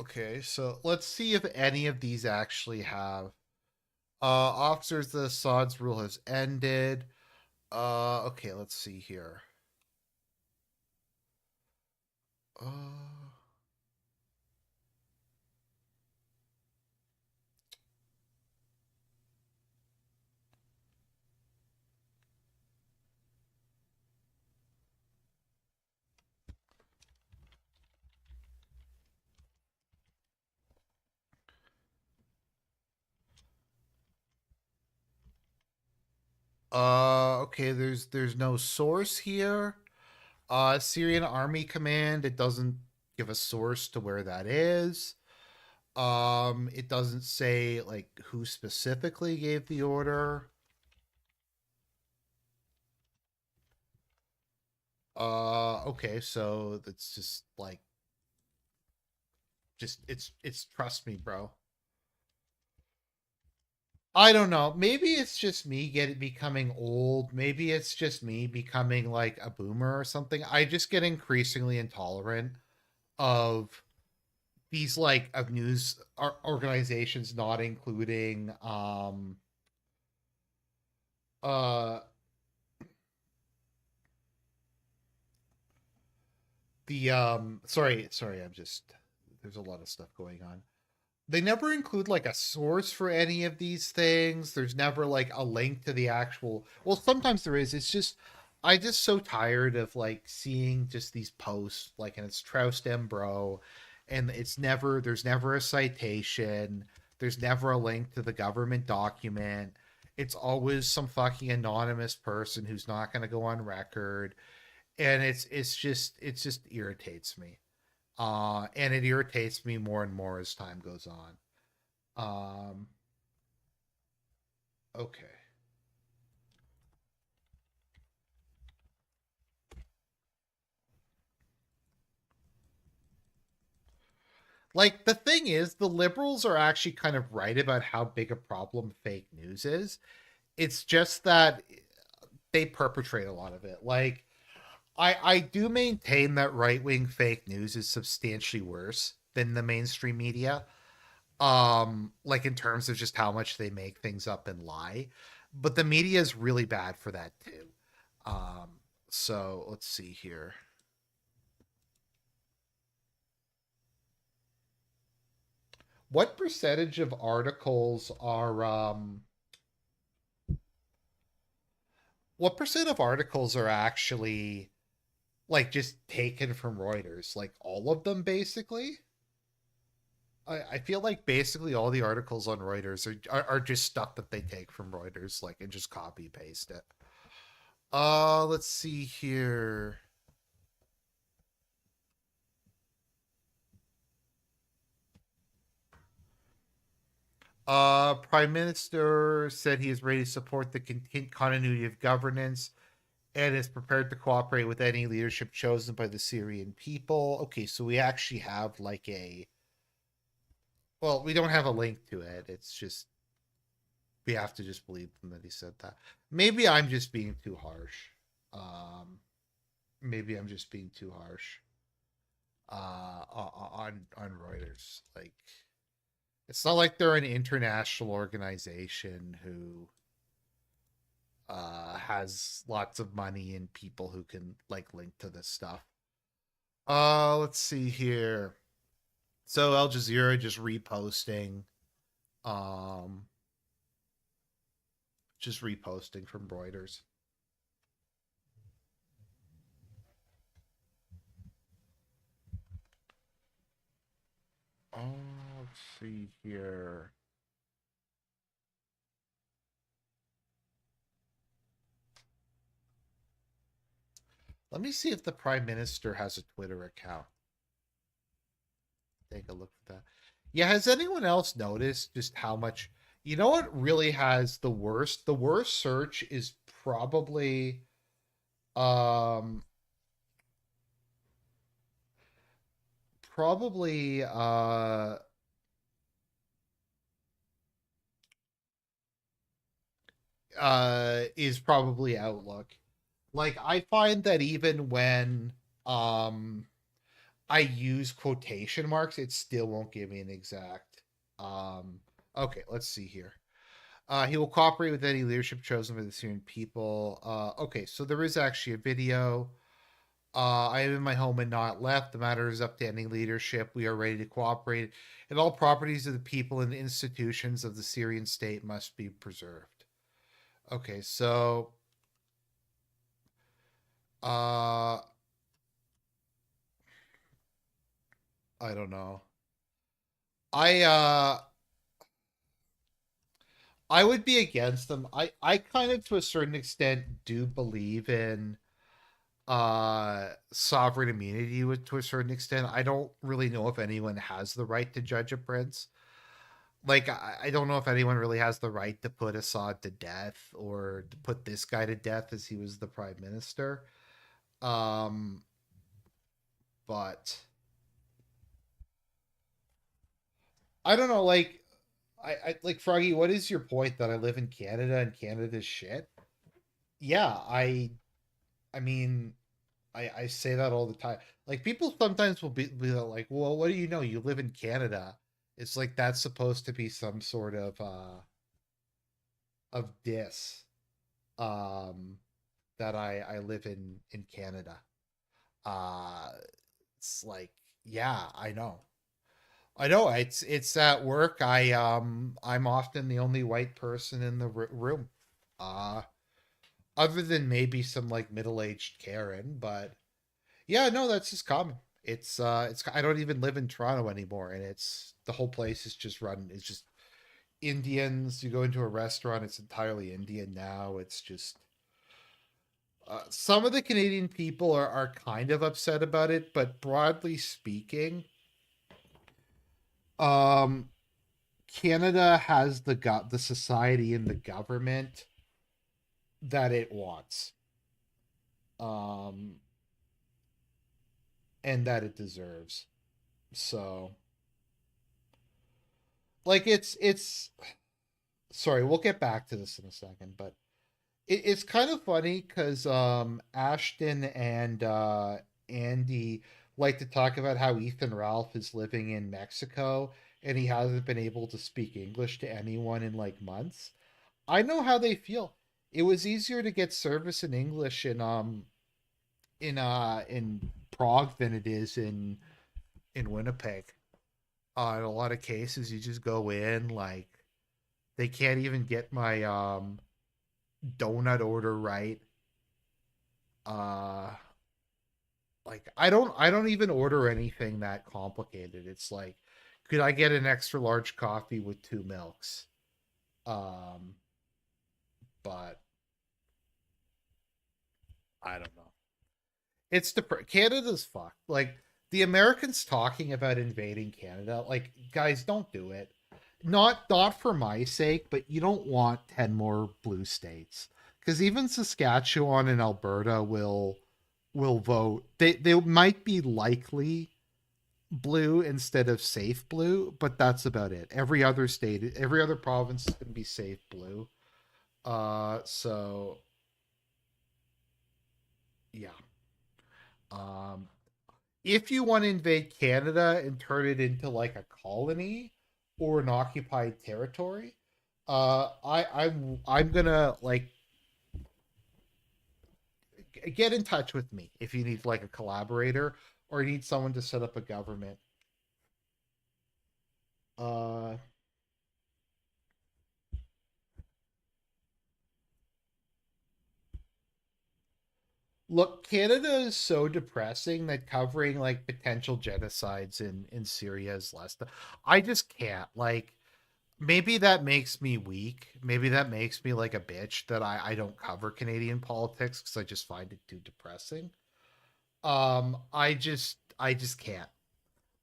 Okay, so let's see if any of these actually have officers, the Assad's rule has ended. Okay, let's see here. Uh okay, there's no source here. Syrian Army Command, it doesn't give a source to where that is. It doesn't say like who specifically gave the order. Okay, so that's just like just it's trust me, bro. I don't know. Maybe it's just me getting becoming old. Maybe it's just me becoming like a boomer or something. I just get increasingly intolerant of these like of news organizations not including uh the sorry, I'm just there's a lot of stuff going on. They never include like a source for any of these things. There's never like a link to the actual. Well, sometimes there is. It's just I just so tired of like seeing just these posts like and it's Troustem bro, and it's never there's never a citation. There's never a link to the government document. It's always some fucking anonymous person who's not going to go on record, and it's just irritates me. And it irritates me more and more as time goes on. Um, okay. Like the thing is, the liberals are actually kind of right about how big a problem fake news is. It's just that they perpetrate a lot of it. Like I do maintain that right wing fake news is substantially worse than the mainstream media. Like in terms of just how much they make things up and lie. But the media is really bad for that too. Um, so let's see here. What percentage of articles are what percent of articles are actually like just taken from Reuters? Like all of them basically? I feel like basically all the articles on Reuters are just stuff that they take from Reuters, like and just copy paste it. Let's see here. Prime Minister said he is ready to support the continuity of governance and is prepared to cooperate with any leadership chosen by the Syrian people. Okay, so we actually have like a well, we don't have a link to it. It's just we have to just believe them that he said that. Maybe I'm just being too harsh. Um, maybe I'm just being too harsh. On Reuters, like it's not like they're an international organization who has lots of money and people who can like link to this stuff. Let's see here. So Al Jazeera just reposting, um, just reposting from Reuters. Oh, let's see here. Let me see if the Prime Minister has a Twitter account. Take a look at that. Yeah, has anyone else noticed just how much? You know what really has the worst? The worst search is probably um probably is probably Outlook. Like I find that even when um I use quotation marks, it still won't give me an exact. Okay, let's see here. He will cooperate with any leadership chosen by the Syrian people. Okay, so there is actually a video. I am in my home and not left. The matter is up to any leadership. We are ready to cooperate, and all properties of the people and institutions of the Syrian state must be preserved. Okay, so uh, I don't know. I uh, I would be against them. I kind of to a certain extent do believe in sovereign immunity with to a certain extent. I don't really know if anyone has the right to judge a prince. Like I don't know if anyone really has the right to put Assad to death or to put this guy to death as he was the prime minister. Um but I don't know, like I like Froggy, what is your point that I live in Canada and Canada's shit? Yeah, I mean I say that all the time. Like people sometimes will be like, "Well, what do you know? You live in Canada." It's like that's supposed to be some sort of diss um that I live in Canada. Uh it's like, yeah, I know. I know it's at work. I'm often the only white person in the room. Uh other than maybe some like middle-aged Karen, but yeah, no, that's just common. It's I don't even live in Toronto anymore, and it's the whole place is just run. It's just Indians. You go into a restaurant, it's entirely Indian now. It's just some of the Canadian people are kind of upset about it, but broadly speaking, um, Canada has the society and the government that it wants, um, and that it deserves. So, like, it's sorry, we'll get back to this in a second, but it's kind of funny because Ashton and Andy like to talk about how Ethan Ralph is living in Mexico and he hasn't been able to speak English to anyone in like months. I know how they feel. It was easier to get service in English in Prague than it is in Winnipeg. In a lot of cases, you just go in like they can't even get my donut order right. Uh like I don't even order anything that complicated. It's like, could I get an extra large coffee with two milks? Um but I don't know. It's Canada's fucked. Like the Americans talking about invading Canada, like guys, don't do it. Not for my sake, but you don't want 10 more blue states. Cuz even Saskatchewan and Alberta will vote. They might be likely blue instead of safe blue, but that's about it. Every other state, every other province is going to be safe blue. So yeah. Um if you want to invade Canada and turn it into like a colony or an occupied territory, I'm gonna like get in touch with me if you need like a collaborator or you need someone to set up a government. Uh, Look, Canada is so depressing that covering like potential genocides in Syria is less. I just can't like. Maybe that makes me weak. Maybe that makes me like a bitch that I don't cover Canadian politics because I just find it too depressing. I just can't.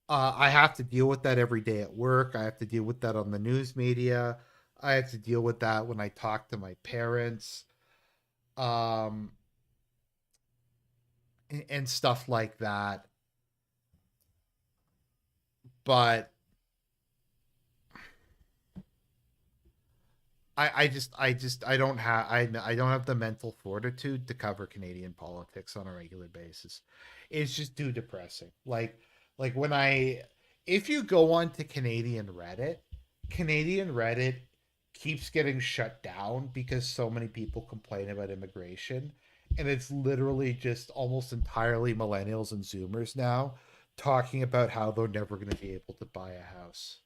I have to deal with that every day at work. I have to deal with that on the news media. I have to deal with that when I talk to my parents, um, and stuff like that. But I don't have the mental fortitude to cover Canadian politics on a regular basis. It's just too depressing. Like when I if you go on to Canadian Reddit keeps getting shut down because so many people complain about immigration, and it's literally just almost entirely millennials and zoomers now talking about how they're never going to be able to buy a house.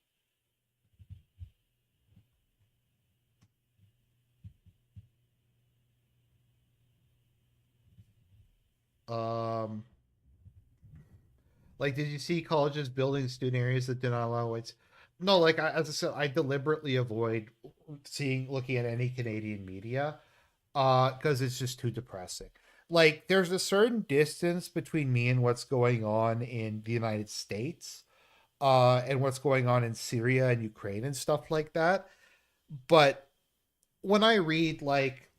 Um Like, did you see colleges building student areas that did not allow whites? No, as I said, I deliberately avoid looking at any Canadian media, because it's just too depressing. Like, there's a certain distance between me and what's going on in the United States, and what's going on in Syria and Ukraine and stuff like that. But when I read like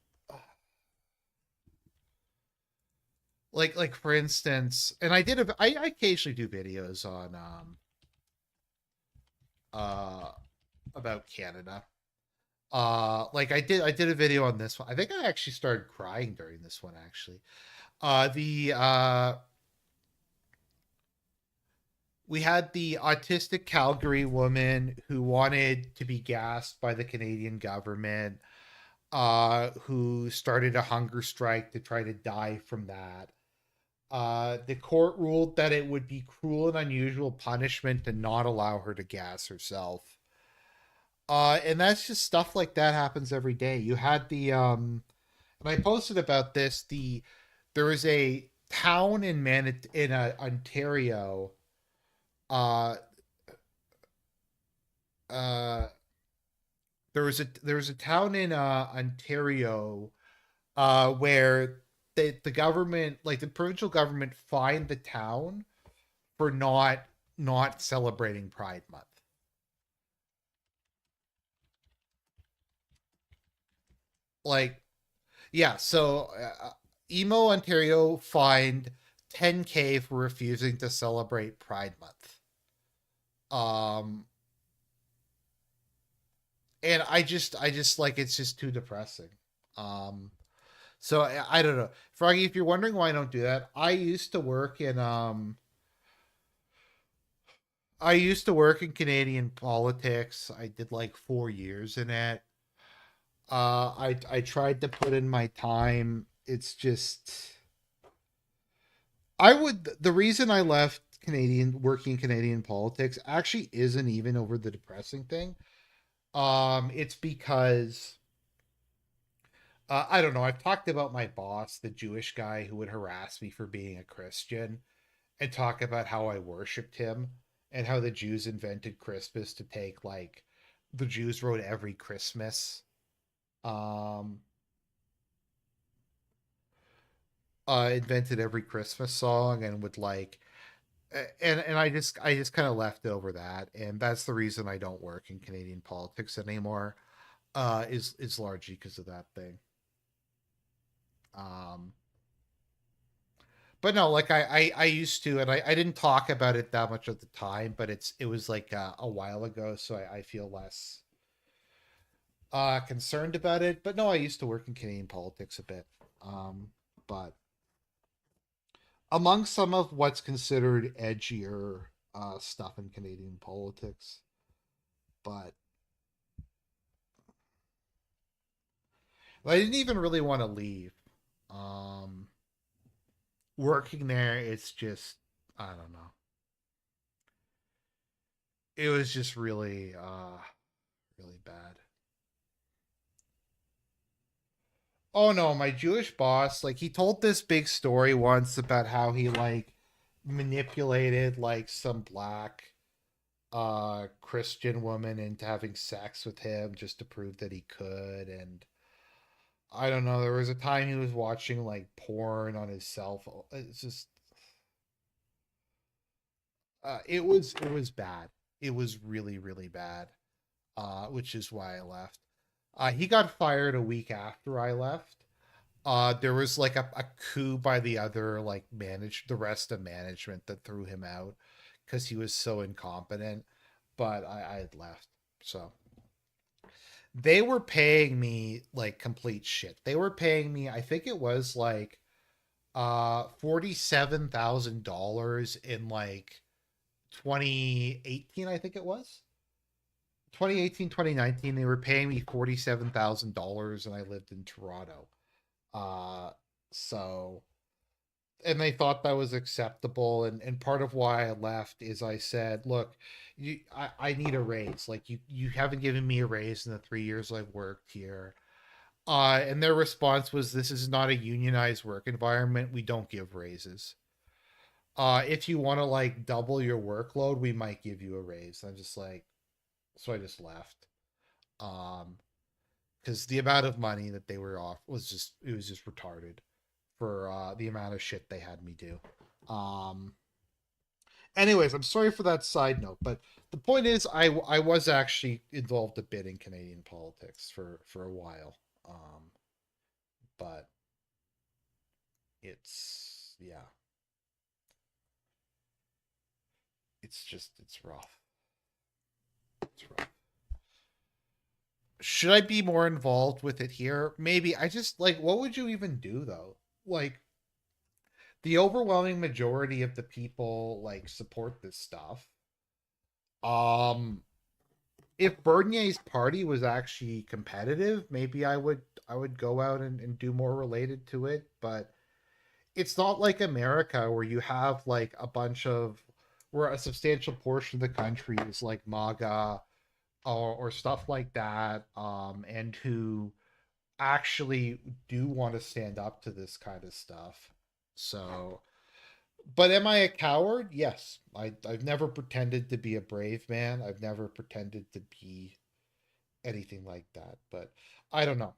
for instance, and I occasionally do videos on uh about Canada. I did a video on this one. I think I actually started crying during this one actually. The We had the autistic Calgary woman who wanted to be gassed by the Canadian government, who started a hunger strike to try to die from that. The court ruled that it would be cruel and unusual punishment to not allow her to gas herself. And that's just stuff like that happens every day. You had and I posted about this. There is a town in Ontario. Uh, uh, there was a town in Ontario, where the government, like the provincial government, fined the town for not celebrating Pride Month. Like, yeah, so Emo Ontario fined 10K for refusing to celebrate Pride Month. Um, and I just like it's just too depressing. Um, so I don't know, Froggy. If you're wondering why I don't do that, I used to work in Canadian politics. I did like 4 years in it. I tried to put in my time. It's just the reason I left Canadian politics actually isn't even over the depressing thing. It's because I don't know. I've talked about my boss, the Jewish guy who would harass me for being a Christian, and talk about how I worshipped him and how the Jews invented Christmas to take the Jews wrote every Christmas. Um, Invented every Christmas song and would and I just kind of left it over that, and that's the reason I don't work in Canadian politics anymore. Is largely because of that thing. Um, but no, like I used to, and I didn't talk about it that much at the time, but it was like a while ago, so I feel less concerned about it. But no, I used to work in Canadian politics a bit. But among some of what's considered edgier stuff in Canadian politics, but I didn't even really want to leave. Um, Working there, it's just I don't know. It was just really bad. Oh no, my Jewish boss, like he told this big story once about how he manipulated some black Christian woman into having sex with him just to prove that he could. And I don't know, there was a time he was watching porn on his cell phone. It's just it was bad. It was really really bad. Which is why I left. He got fired a week after I left. There was like a coup by the other like the rest of management that threw him out because he was so incompetent. But I had left, so they were paying me like complete shit. They were paying me, I think it was like $47,000 in like 2018, I think it was. 2018, 2019, they were paying me $47,000 and I lived in Toronto. Uh so and they thought that was acceptable, and part of why I left is I said, look, I need a raise. Like you haven't given me a raise in the 3 years I've worked here. And their response was, this is not a unionized work environment. We don't give raises. If you want to like double your workload, we might give you a raise. I'm just like, so I just left. Um, because the amount of money that they were off was just, it was just retarded for the amount of shit they had me do. Um, anyways, I'm sorry for that side note, but the point is, I was actually involved a bit in Canadian politics for a while. But it's, yeah, it's rough. It's rough. Should I be more involved with it here? Maybe. I just like, what would you even do though? Like, the overwhelming majority of the people like support this stuff. Um, if Bernier's party was actually competitive, maybe I would go out and do more related to it. But it's not like America where you have like a bunch of where a substantial portion of the country is like MAGA or stuff like that, and who actually do want to stand up to this kind of stuff. So, but am I a coward? Yes. I've never pretended to be a brave man. I've never pretended to be anything like that. But I don't know.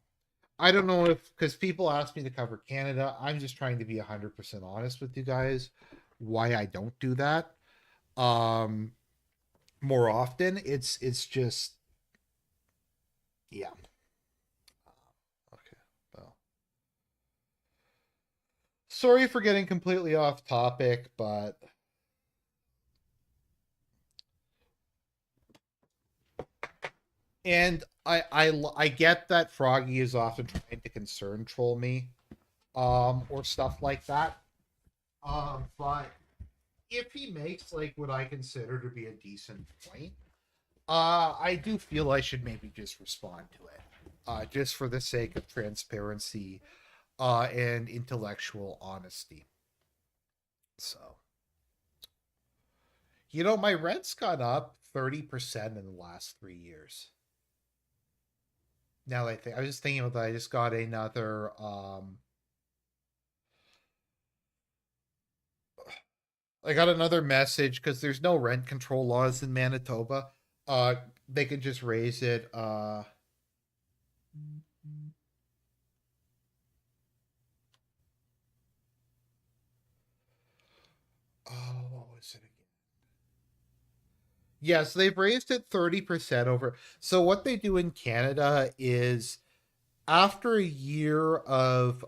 I don't know if, because people ask me to cover Canada, I'm just trying to be 100% honest with you guys why I don't do that. Um, More often, it's just, yeah. Okay. Well, sorry for getting completely off topic, but and I get that Froggy is often trying to concern troll me, or stuff like that. But if he makes like what I consider to be a decent point, I do feel I should maybe just respond to it, just for the sake of transparency, and intellectual honesty. So, my rent's gone up 30% in the last 3 years. Now that I think, I was just thinking about that. I just got another, I got another message because there's no rent control laws in Manitoba. They can just raise it. Oh, what was it again? Yes, they've raised it 30% over. So what they do in Canada is, after a year of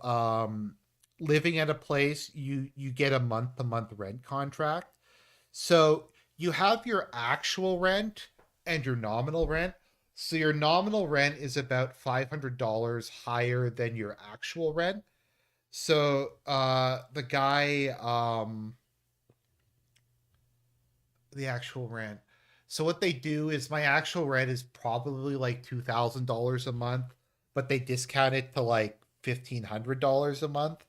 living at a place, you get a month to month rent contract. So you have your actual rent and your nominal rent. So your nominal rent is about $500 higher than your actual rent. So the guy, the actual rent. So what they do is, my actual rent is probably like $2,000 a month, but they discount it to like $1,500 a month.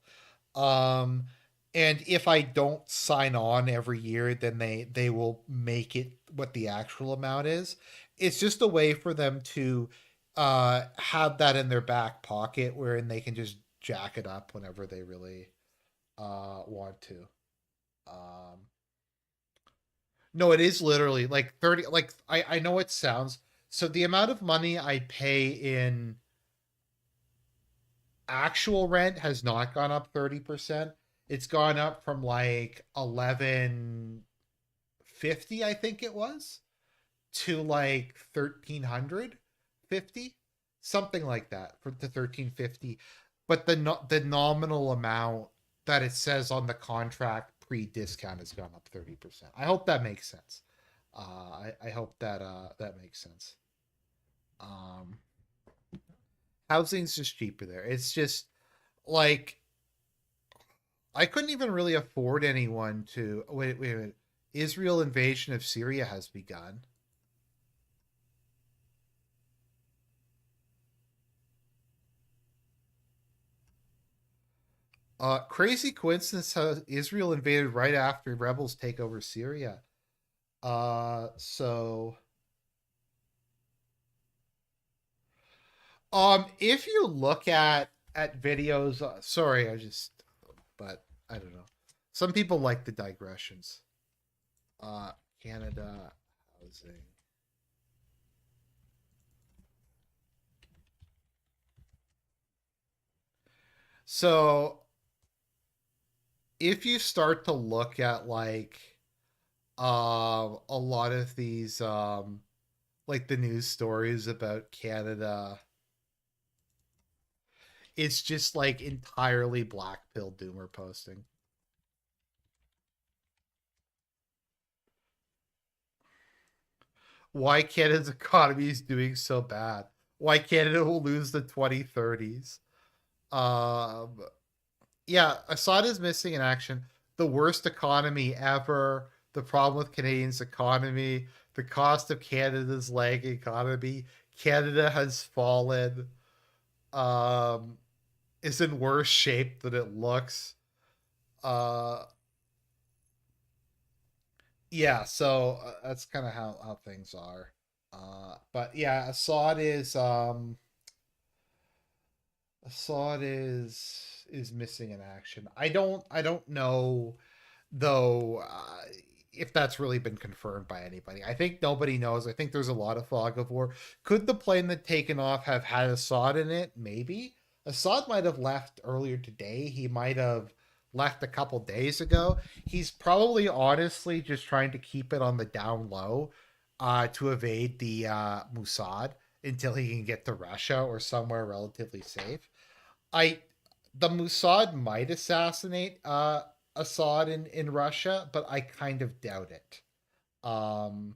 Um, and if I don't sign on every year, then they will make it what the actual amount is. It's just a way for them to have that in their back pocket, wherein they can just jack it up whenever they really want to. Um, no, it is literally like 30. Like, I know it sounds, so the amount of money I pay in actual rent has not gone up 30%. It's gone up from like 11 1350, I think it was, to like 1350, something like that, for the 1350. But the nominal amount that it says on the contract pre-discount has gone up 30%. I hope that makes sense. I hope that that makes sense. Um, Housing's just cheaper there. It's just like I couldn't even really afford anyone to wait. Israel invasion of Syria has begun. Crazy coincidence how Israel invaded right after rebels take over Syria. So if you look at videos, sorry, but I don't know. Some people like the digressions. Uh, Canada housing. So if you start to look at like a lot of these like the news stories about Canada, it's just like entirely black pill doomer posting. Why Canada's economy is doing so bad. Why Canada will lose the 2030s. Um yeah, Assad is missing in action. The worst economy ever. The problem with Canadians' economy. The cost of Canada's lagging economy. Canada has fallen. Um, is in worse shape than it looks. Uh, yeah, so that's kind of how things are. But yeah, Assad is missing in action. I don't know though if that's really been confirmed by anybody. I think nobody knows. I think there's a lot of fog of war. Could the plane that taken off have had Assad in it? Maybe. Assad might have left earlier today. He might have left a couple days ago. He's probably honestly just trying to keep it on the down low to evade the Mossad until he can get to Russia or somewhere relatively safe. I the Mossad might assassinate Assad in Russia, but I kind of doubt it. Um,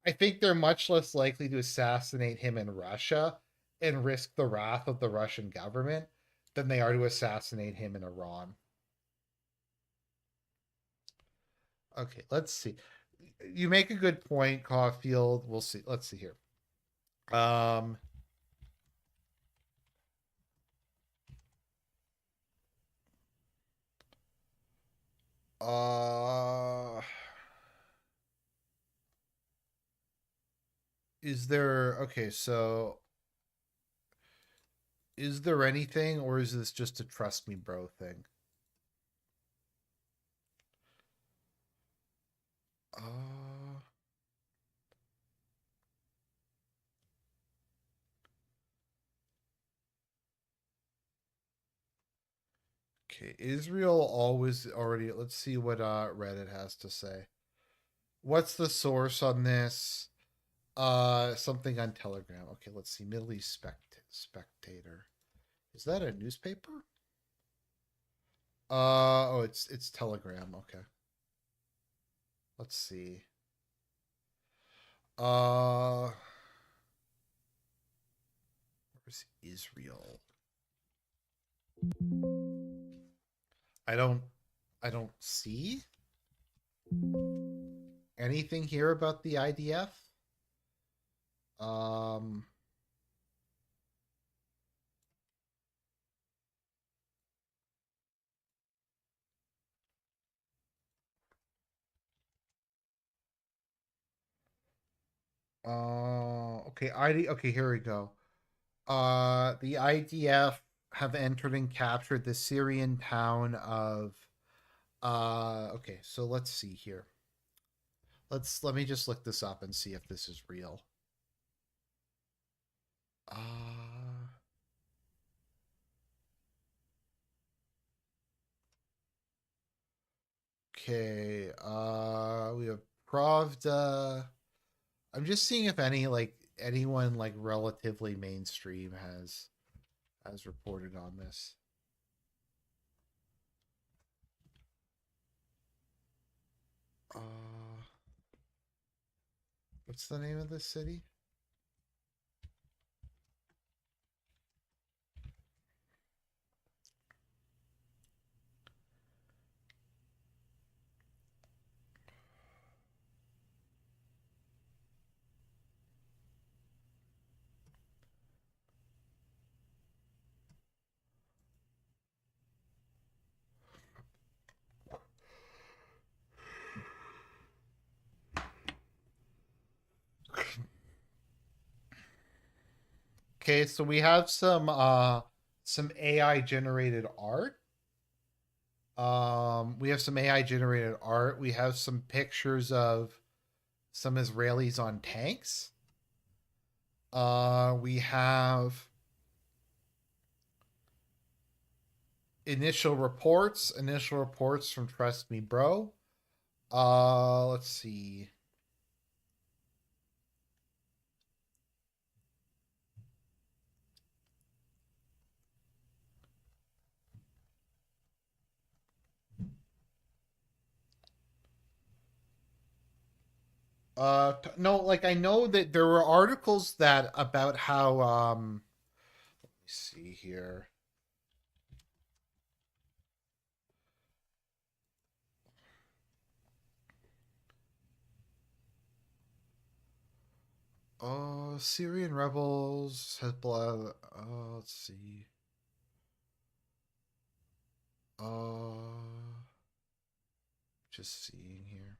I think they're much less likely to assassinate him in Russia and risk the wrath of the Russian government than they are to assassinate him in Iran. Okay, let's see. You make a good point, Caulfield. We'll see. Let's see here. Um, uh, is there okay? So is there anything, or is this just a trust me, bro thing? Uh, okay. Israel always already. Let's see what Reddit has to say. What's the source on this? Something on Telegram. Okay, let's see. Middle East Spectator. Is that a newspaper? Oh, it's Telegram. Okay. Let's see. Uh, where's Israel? I don't I don't see anything here about the IDF. Um okay, okay, here we go. The IDF have entered and captured the Syrian town of okay, so let's see here. Let me just look this up and see if this is real. Uh Okay, we have Pravda. I'm just seeing if anyone like relatively mainstream has reported on this. What's the name of this city? Okay, so we have some AI generated art. We have some AI generated art. We have some pictures of some Israelis on tanks. We have initial reports from Trust Me Bro. Let's see. No, like I know that there were articles that about how let me see here. Syrian rebels, Hezbollah. Let's see. Just seeing here.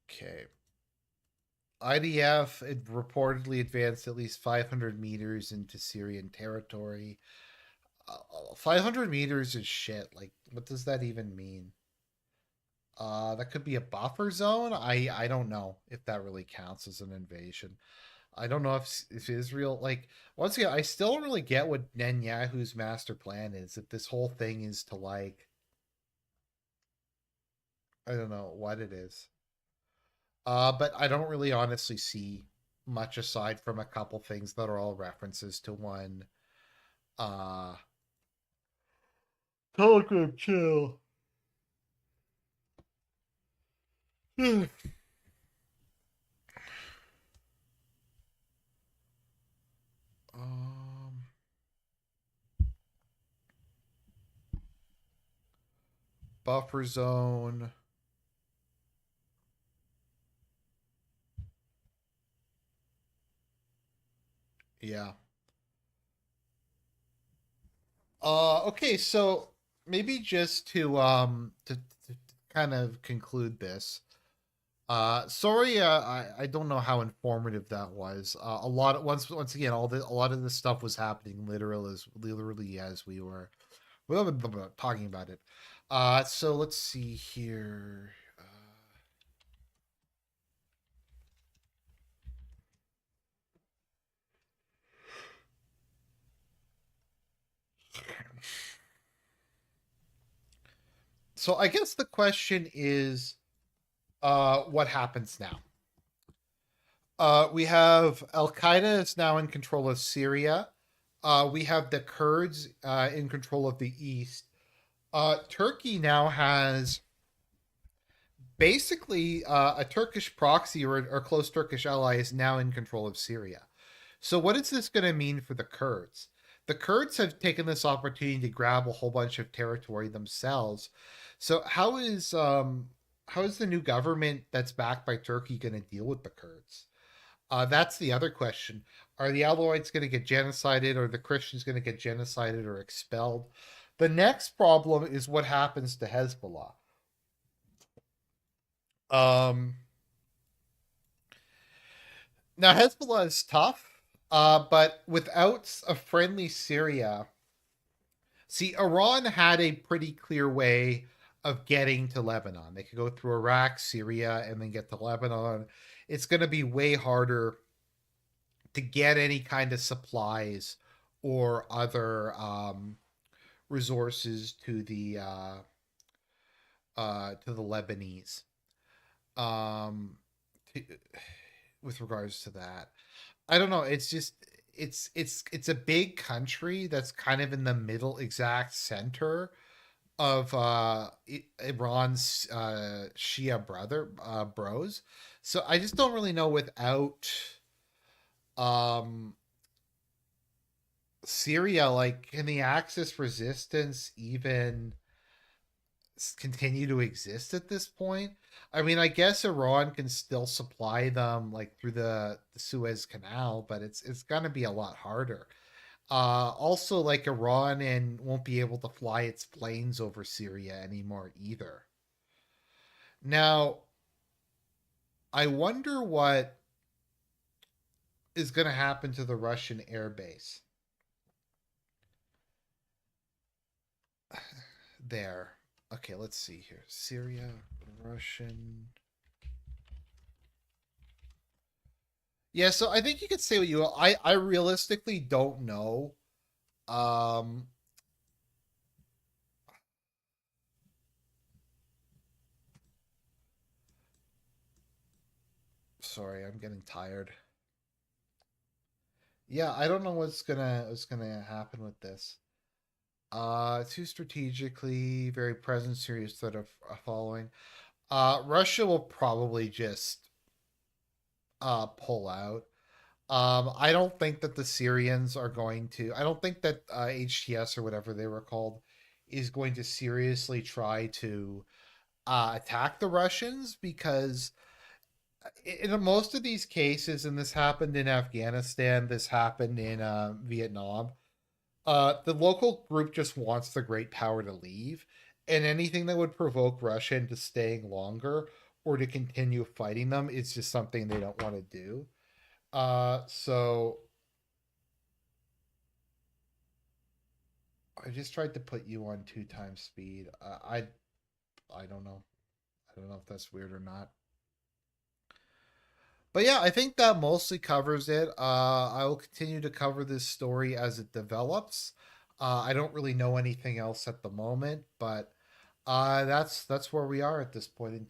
Okay. IDF had reportedly advanced at least 500 meters into Syrian territory. 500 meters is shit. Like, what does that even mean? That could be a buffer zone. I don't know if that really counts as an invasion. I don't know if Israel, like, once again, I still don't really get what Netanyahu's master plan is. If this whole thing is to, like, I don't know what it is. But I don't really honestly see much aside from a couple things that are all references to one uh Telegram chill. um Buffer zone. Yeah. Okay, so maybe just to kind of conclude this. Sorry, I don't know how informative that was. A lot once again, a lot of this stuff was happening literally as we were talking about it. So let's see here. So I guess the question is, what happens now? We have Al Qaeda is now in control of Syria. We have the Kurds in control of the east. Turkey now has basically a Turkish proxy or close Turkish ally is now in control of Syria. So, what is this going to mean for the Kurds? The Kurds have taken this opportunity to grab a whole bunch of territory themselves. So, how is the new government that's backed by Turkey going to deal with the Kurds? That's the other question. Are the Alawites going to get genocided, or the Christians going to get genocided or expelled? The next problem is what happens to Hezbollah. Um, Now Hezbollah is tough, but without a friendly Syria, see, Iran had a pretty clear way of getting to Lebanon. They could go through Iraq, Syria, and then get to Lebanon. it's going to be way harder to get any kind of supplies or other resources to the Lebanese. Um, to, with regards to that, I don't know. It's just it's a big country that's kind of in the middle exact center of Iran's Shia bros. So I just don't really know without um Syria, like, can the Axis resistance even continue to exist at this point? I mean, I guess Iran can still supply them like through the Suez Canal, but it's gonna be a lot harder. Also, like, Iran and won't be able to fly its planes over Syria anymore either. Now, I wonder what is going to happen to the Russian airbase there. Okay, let's see here. Syria, Russian. Yeah, so I think you could say what you will. I realistically don't know. Um Sorry, I'm getting tired. Yeah, I don't know what's gonna happen with this. Too strategically, very present, serious threat of following. Russia will probably just pull out. I don't think that the Syrians are going to. I don't think that HTS, or whatever they were called, is going to seriously try to attack the Russians, because in most of these cases, and this happened in Afghanistan, this happened in Vietnam, the local group just wants the great power to leave, and anything that would provoke Russia into staying longer or to continue fighting them is just something they don't want to do. So I just tried to put you on 2 times speed. I don't know. I don't know if that's weird or not. But yeah, I think that mostly covers it. I will continue to cover this story as it develops. I don't really know anything else at the moment, but that's where we are at this point in time.